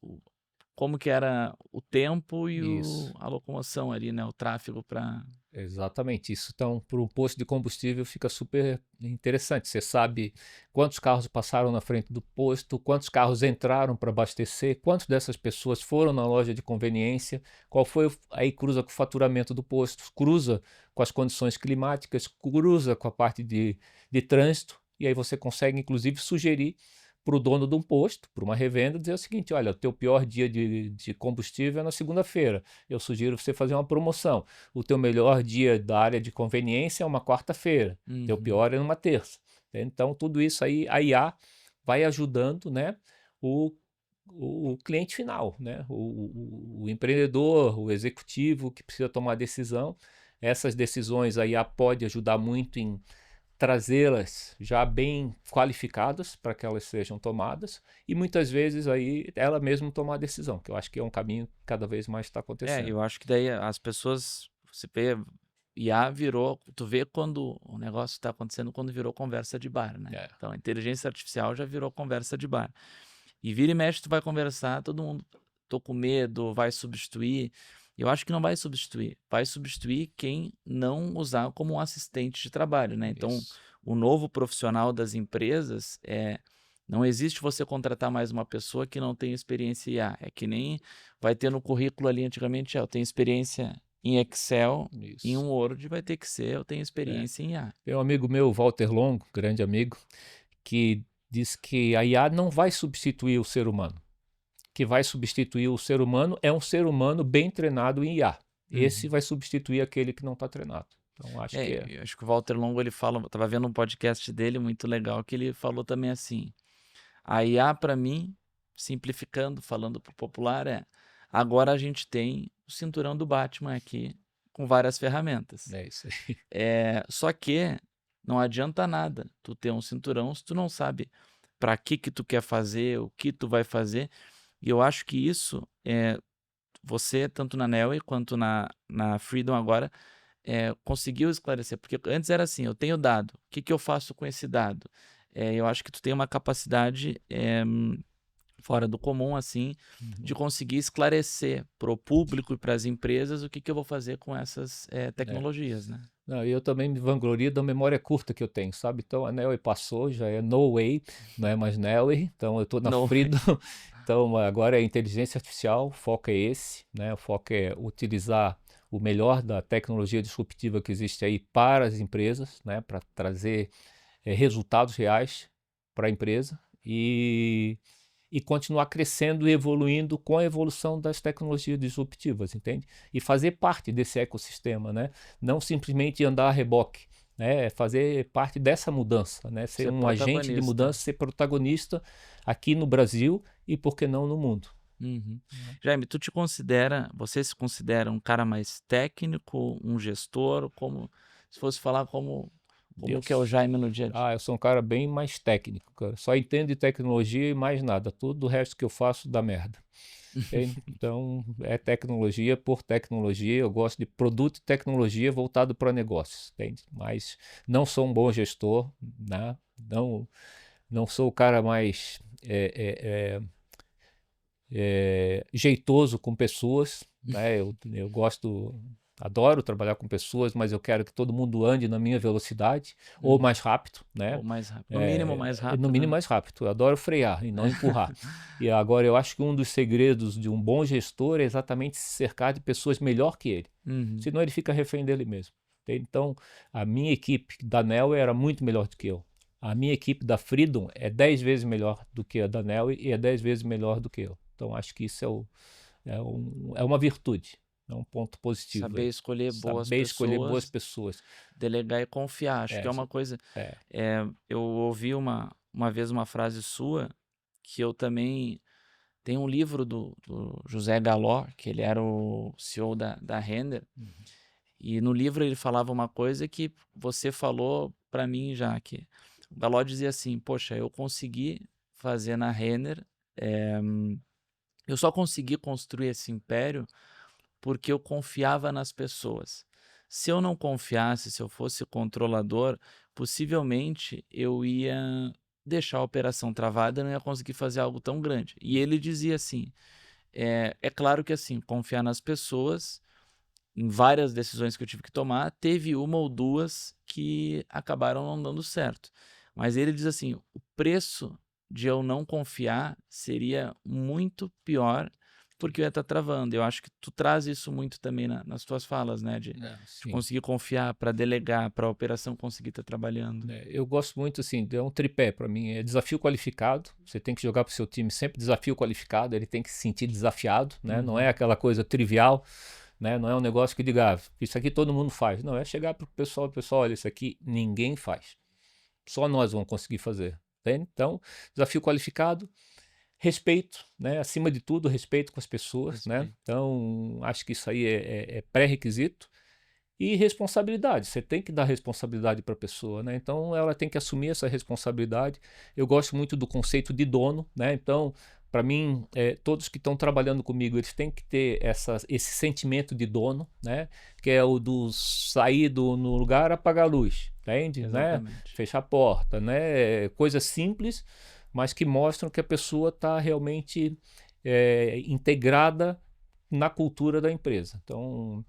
como que era o tempo e Isso. a locomoção ali, né? O tráfego para. Exatamente isso. Então, para um posto de combustível fica super interessante. Você sabe quantos carros passaram na frente do posto, quantos carros entraram para abastecer, quantas dessas pessoas foram na loja de conveniência, qual foi aí cruza com o faturamento do posto, cruza com as condições climáticas, cruza com a parte de trânsito, e aí você consegue inclusive sugerir para o dono de um posto, para uma revenda, dizer o seguinte: olha, o teu pior dia de combustível é na segunda-feira. Eu sugiro você fazer uma promoção. O teu melhor dia da área de conveniência é uma quarta-feira, teu Uhum. pior é numa terça. Então, tudo isso aí, a IA vai ajudando, né, o, o cliente final, né, o empreendedor, o executivo que precisa tomar decisão. Essas decisões a IA pode ajudar muito em trazê-las já bem qualificadas para que elas sejam tomadas e muitas vezes aí ela mesma tomar a decisão, que eu acho que é um caminho que cada vez mais está acontecendo. Eu acho que daí as pessoas, você vê, IA virou, tu vê quando o negócio está acontecendo quando virou conversa de bar, né? É. Então a inteligência artificial já virou conversa de bar. E vira e mexe, tu vai conversar, todo mundo, tô com medo, vai substituir. Eu acho que não vai substituir. Vai substituir quem não usar como um assistente de trabalho, né? Então, Isso. o novo profissional das empresas não existe você contratar mais uma pessoa que não tem experiência em IA. É que nem vai ter no currículo ali antigamente, eu tenho experiência em Excel, em Isso. um Word vai ter que ser, eu tenho experiência em IA. Tem um amigo meu, Walter Longo, grande amigo, que diz que a IA não vai substituir o ser humano. Que vai substituir o ser humano é um ser humano bem treinado em IA. Esse vai substituir aquele que não está treinado. Então, acho que Eu acho que o Walter Longo, ele fala, eu tava vendo um podcast dele muito legal, que ele falou também assim, a IA para mim, simplificando, falando pro popular, agora a gente tem o cinturão do Batman aqui, com várias ferramentas. é isso aí. Só que não adianta nada tu ter um cinturão se tu não sabe para que tu quer fazer, o que tu vai fazer. E eu acho que isso, você, tanto na Nelway quanto na Freedom agora, conseguiu esclarecer. Porque antes era assim, eu tenho dado, o que eu faço com esse dado? Eu acho que tu tem uma capacidade fora do comum, assim, de conseguir esclarecer para o público e para as empresas o que eu vou fazer com essas tecnologias, né? Não, e eu também me vanglorio da memória curta que eu tenho, sabe? Então a Nelway passou, já é No Way, não é mais Nelway, então eu estou na Não. Freedom, então agora é inteligência artificial, o foco é esse, né? O foco é utilizar o melhor da tecnologia disruptiva que existe aí para as empresas, né? Para trazer resultados reais para a empresa e continuar crescendo e evoluindo com a evolução das tecnologias disruptivas, entende? E fazer parte desse ecossistema, né? Não simplesmente andar a reboque, né? Fazer parte dessa mudança, né? Ser um agente de mudança, ser protagonista aqui no Brasil e, por que não, no mundo. Uhum. Jaime, você se considera um cara mais técnico, um gestor, como se fosse falar como que é o Jaime no dia a dia? Eu sou um cara bem mais técnico, cara. Só entendo de tecnologia e mais nada. Tudo o resto que eu faço dá merda. Então, é tecnologia por tecnologia. Eu gosto de produto e tecnologia voltado para negócios, entende? Mas não sou um bom gestor, né? Não sou o cara mais jeitoso com pessoas, né? Eu gosto, adoro trabalhar com pessoas, mas eu quero que todo mundo ande na minha velocidade ou mais rápido, né? Ou mais rápido. No mínimo mais rápido. No mínimo né? mais rápido. Eu adoro frear e não empurrar. E agora eu acho que um dos segredos de um bom gestor é exatamente se cercar de pessoas melhor que ele. Senão ele fica refém dele mesmo. Então, a minha equipe da Nel era muito melhor do que eu. A minha equipe da Freedom é 10 vezes melhor do que a da Nel e é 10 vezes melhor do que eu. Então, acho que isso é uma virtude, é um ponto positivo. Saber escolher boas pessoas. Delegar e confiar. Acho que é uma coisa... eu ouvi uma vez uma frase sua, que eu também... Tem um livro do José Galó, que ele era o CEO da Render, e no livro ele falava uma coisa que você falou para mim já, que o Galó dizia assim, poxa, eu consegui fazer na Render... eu só consegui construir esse império porque eu confiava nas pessoas. Se eu não confiasse, se eu fosse controlador, possivelmente eu ia deixar a operação travada e não ia conseguir fazer algo tão grande. E ele dizia assim, é claro que assim, confiar nas pessoas, em várias decisões que eu tive que tomar, teve uma ou duas que acabaram não dando certo. Mas ele diz assim, o preço de eu não confiar seria muito pior porque eu ia estar travando. Eu acho que tu traz isso muito também nas tuas falas, né? De conseguir confiar, para delegar, para a operação conseguir estar trabalhando. Eu gosto muito, assim, é um tripé para mim. É desafio qualificado. Você tem que jogar para o seu time sempre desafio qualificado. Ele tem que se sentir desafiado, né? Não é aquela coisa trivial, né? Não é um negócio que diga, isso aqui todo mundo faz. Não, é chegar para o pessoal, olha, isso aqui ninguém faz. Só nós vamos conseguir fazer. Entende? Então, desafio qualificado. Respeito, né? Acima de tudo, respeito com as pessoas, né? Então, acho que isso aí é pré-requisito. E responsabilidade, você tem que dar responsabilidade para a pessoa, né? Então ela tem que assumir essa responsabilidade. Eu gosto muito do conceito de dono, né? Então, para mim, todos que estão trabalhando comigo, eles têm que ter esse sentimento de dono, né? Que é o do sair no lugar, apagar a luz, entende? Né? Exatamente. Fechar a porta, né? Coisas simples, mas que mostram que a pessoa está realmente integrada na cultura da empresa. Então,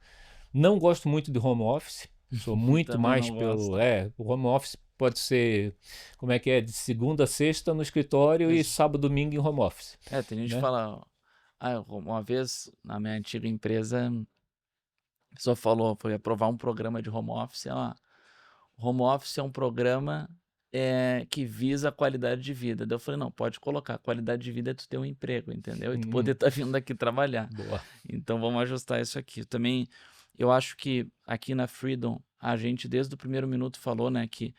não gosto muito de home office, sou muito Também mais não pelo. gosto. O home office pode ser, como é que é, de segunda a sexta no escritório e Ex- sábado, domingo em home office, Tem gente que né? fala, uma vez na minha antiga empresa, a pessoa falou, foi aprovar um programa de home office, home office é um programa que visa a qualidade de vida. Daí eu falei, não, pode colocar, qualidade de vida é tu ter um emprego, entendeu? E tu poder estar vindo aqui trabalhar. Boa. Então vamos ajustar isso aqui. Também eu acho que aqui na Freedom, a gente desde o primeiro minuto falou, né, que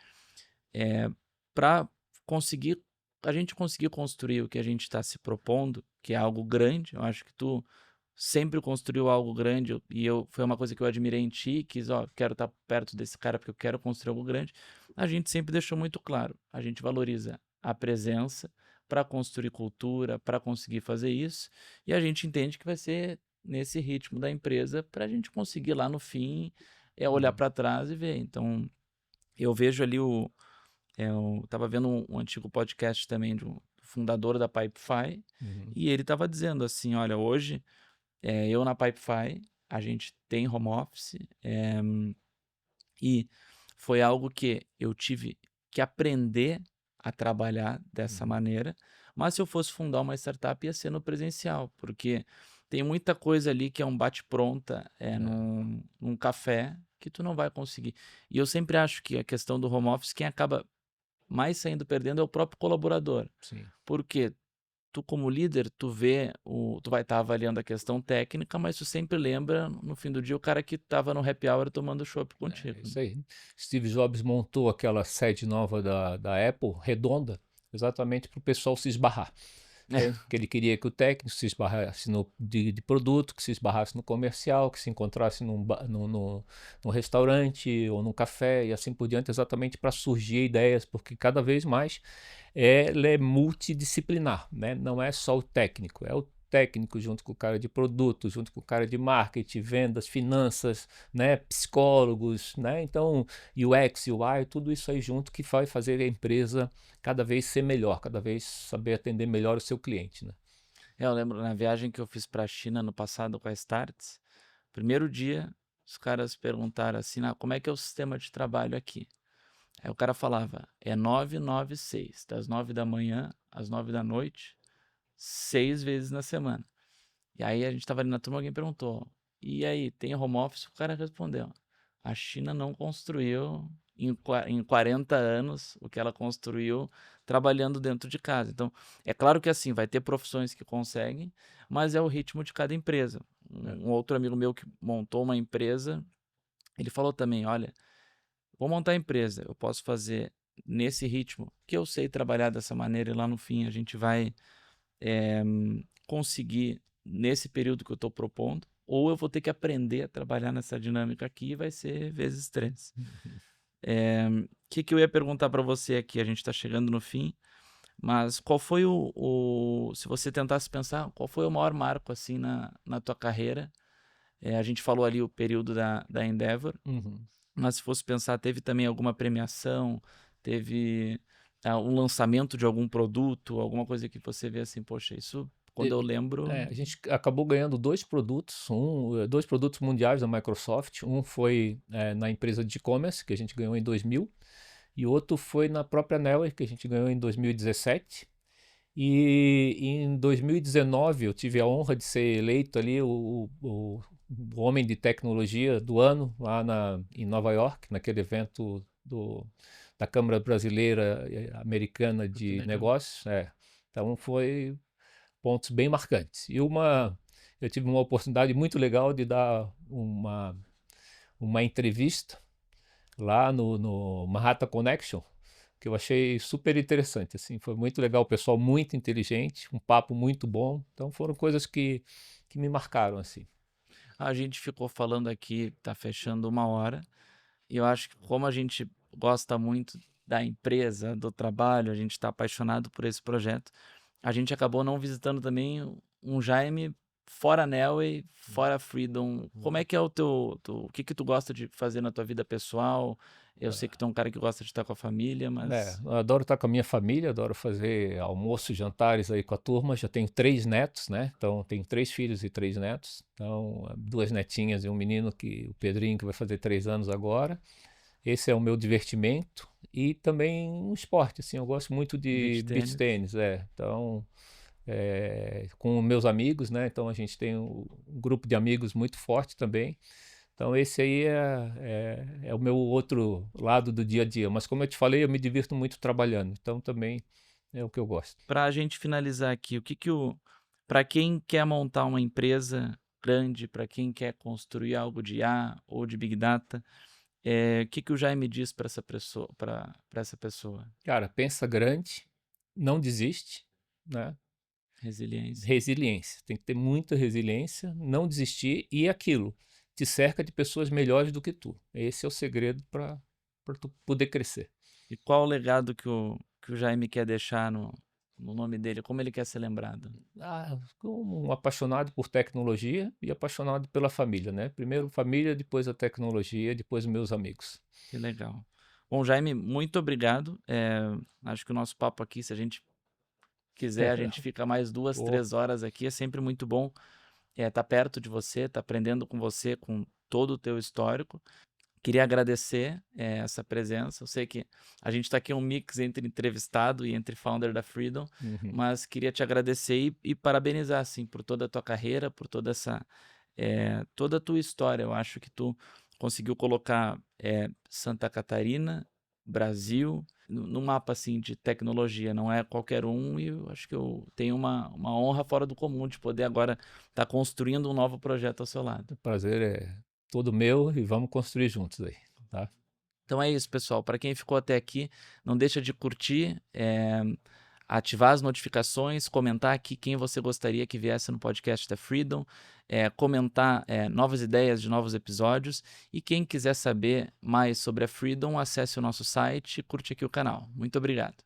para conseguir a gente conseguir construir o que a gente está se propondo, que é algo grande, eu acho que tu sempre construiu algo grande foi uma coisa que eu admirei em ti, quis, ó, quero estar perto desse cara porque eu quero construir algo grande. A gente sempre deixou muito claro, a gente valoriza a presença para construir cultura, para conseguir fazer isso, e a gente entende que vai ser nesse ritmo da empresa para a gente conseguir lá no fim olhar Uhum. para trás e ver. Então, eu vejo ali eu estava vendo um antigo podcast também do fundador da Pipefy, Uhum. e ele estava dizendo assim, olha, hoje eu na Pipefy, a gente tem home office, e foi algo que eu tive que aprender a trabalhar dessa Uhum. maneira, mas se eu fosse fundar uma startup ia ser no presencial, porque tem muita coisa ali que é um bate-pronta, É, num café, que tu não vai conseguir. E eu sempre acho que a questão do home office, quem acaba mais saindo perdendo é o próprio colaborador. sim. Porque tu como líder, tu vai estar avaliando a questão técnica, mas tu sempre lembra, no fim do dia, o cara que estava no happy hour tomando chopp É contigo, né? isso aí. Steve Jobs montou aquela sede nova da Apple, redonda, exatamente para o pessoal se esbarrar. Entende? Que ele queria que o técnico se esbarrasse de produto, que se esbarrasse no comercial, que se encontrasse num restaurante ou num café e assim por diante, exatamente para surgir ideias, porque cada vez mais ela é multidisciplinar, né? Não é só o técnico, é o técnico junto com o cara de produto, junto com o cara de marketing, vendas, finanças, né, psicólogos, né? Então, UX, UI, tudo isso aí junto que vai fazer a empresa cada vez ser melhor, cada vez saber atender melhor o seu cliente, né? Eu lembro na viagem que eu fiz para a China no passado com a Starts, primeiro dia, os caras perguntaram assim, como é que é o sistema de trabalho aqui? Aí o cara falava, é 996, das 9 da manhã às 9 da noite, 6 vezes na semana. E aí a gente estava ali na turma, alguém perguntou: "E aí, tem home office?" O cara respondeu: "A China não construiu em 40 anos o que ela construiu trabalhando dentro de casa". Então, é claro que assim, vai ter profissões que conseguem, mas é o ritmo de cada empresa. É. Um outro amigo meu que montou uma empresa, ele falou também: "Olha, vou montar a empresa, eu posso fazer nesse ritmo, que eu sei trabalhar dessa maneira e lá no fim a gente vai conseguir nesse período que eu estou propondo, ou eu vou ter que aprender a trabalhar nessa dinâmica aqui e vai ser vezes 3. Que eu ia perguntar para você aqui? A gente está chegando no fim, mas qual foi se você tentasse pensar, qual foi o maior marco assim na tua carreira? A gente falou ali o período da Endeavor, Uhum. mas se fosse pensar, teve também alguma premiação, teve um lançamento de algum produto, alguma coisa que você vê assim, poxa, isso quando eu lembro. A gente acabou ganhando dois produtos mundiais da Microsoft. Um foi na empresa de e-commerce, que a gente ganhou em 2000, e outro foi na própria Neue, que a gente ganhou em 2017. E em 2019 eu tive a honra de ser eleito ali o homem de tecnologia do ano lá em Nova York, naquele evento da Câmara Brasileira Americana Pô, que de legal. Negócios. Então foi pontos bem marcantes. Eu tive uma oportunidade muito legal de dar uma entrevista lá no Manhattan Connection, que eu achei super interessante, assim, foi muito legal, o pessoal muito inteligente, um papo muito bom, então foram coisas que me marcaram, assim. A gente ficou falando aqui, tá fechando 1 hora, e eu acho que como a gente gosta muito da empresa, do trabalho, a gente está apaixonado por esse projeto, a gente acabou não visitando também um Jaime fora Nelway, fora Freedom. Como é que é o que que tu gosta de fazer na tua vida pessoal? Eu sei que tu é um cara que gosta de estar com a família, mas Eu adoro estar com a minha família, adoro fazer almoço, jantares aí com a turma. Já tenho 3 netos, né? Então, tenho 3 filhos e 3 netos. Então, 2 netinhas e um menino, o Pedrinho, que vai fazer 3 anos agora. Esse é o meu divertimento. E também um esporte, assim, eu gosto muito de beach beach tênis. tênis, Então, com meus amigos, né? Então, a gente tem um grupo de amigos muito forte também. Então, esse aí é o meu outro lado do dia a dia. Mas, como eu te falei, eu me divirto muito trabalhando. Então, também é o que eu gosto. Para a gente finalizar aqui, o que que para quem quer montar uma empresa grande, para quem quer construir algo de IA ou de Big Data, o que que o Jaime diz para essa pessoa? Cara, pensa grande, não desiste, né? Resiliência. Resiliência. Tem que ter muita resiliência, não desistir e aquilo. Te cerca de pessoas melhores do que tu. Esse é o segredo para tu poder crescer. E qual o legado que o Jaime quer deixar no nome dele? Como ele quer ser lembrado? Como um apaixonado por tecnologia e apaixonado pela família, né? Primeiro família, depois a tecnologia, depois meus amigos. Que legal. Bom, Jaime, muito obrigado. Acho que o nosso papo aqui, se a gente quiser, a gente fica mais 2, Pô, 3 horas aqui. É sempre muito bom estar perto de você, estar aprendendo com você, com todo o teu histórico. Queria agradecer essa presença. Eu sei que a gente está aqui um mix entre entrevistado e entre founder da Freedom, uhum. mas queria te agradecer e parabenizar assim, por toda a tua carreira, por toda a tua história. Eu acho que tu conseguiu colocar Santa Catarina, Brasil, no mapa assim, de tecnologia. Não é qualquer um e eu acho que eu tenho uma honra fora do comum de poder agora estar construindo um novo projeto ao seu lado. O prazer é todo meu e vamos construir juntos aí, tá? Então é isso, pessoal. Para quem ficou até aqui, não deixa de curtir, ativar as notificações, comentar aqui quem você gostaria que viesse no podcast da Freedom, comentar novas ideias de novos episódios. E quem quiser saber mais sobre a Freedom, acesse o nosso site e curte aqui o canal. Muito obrigado.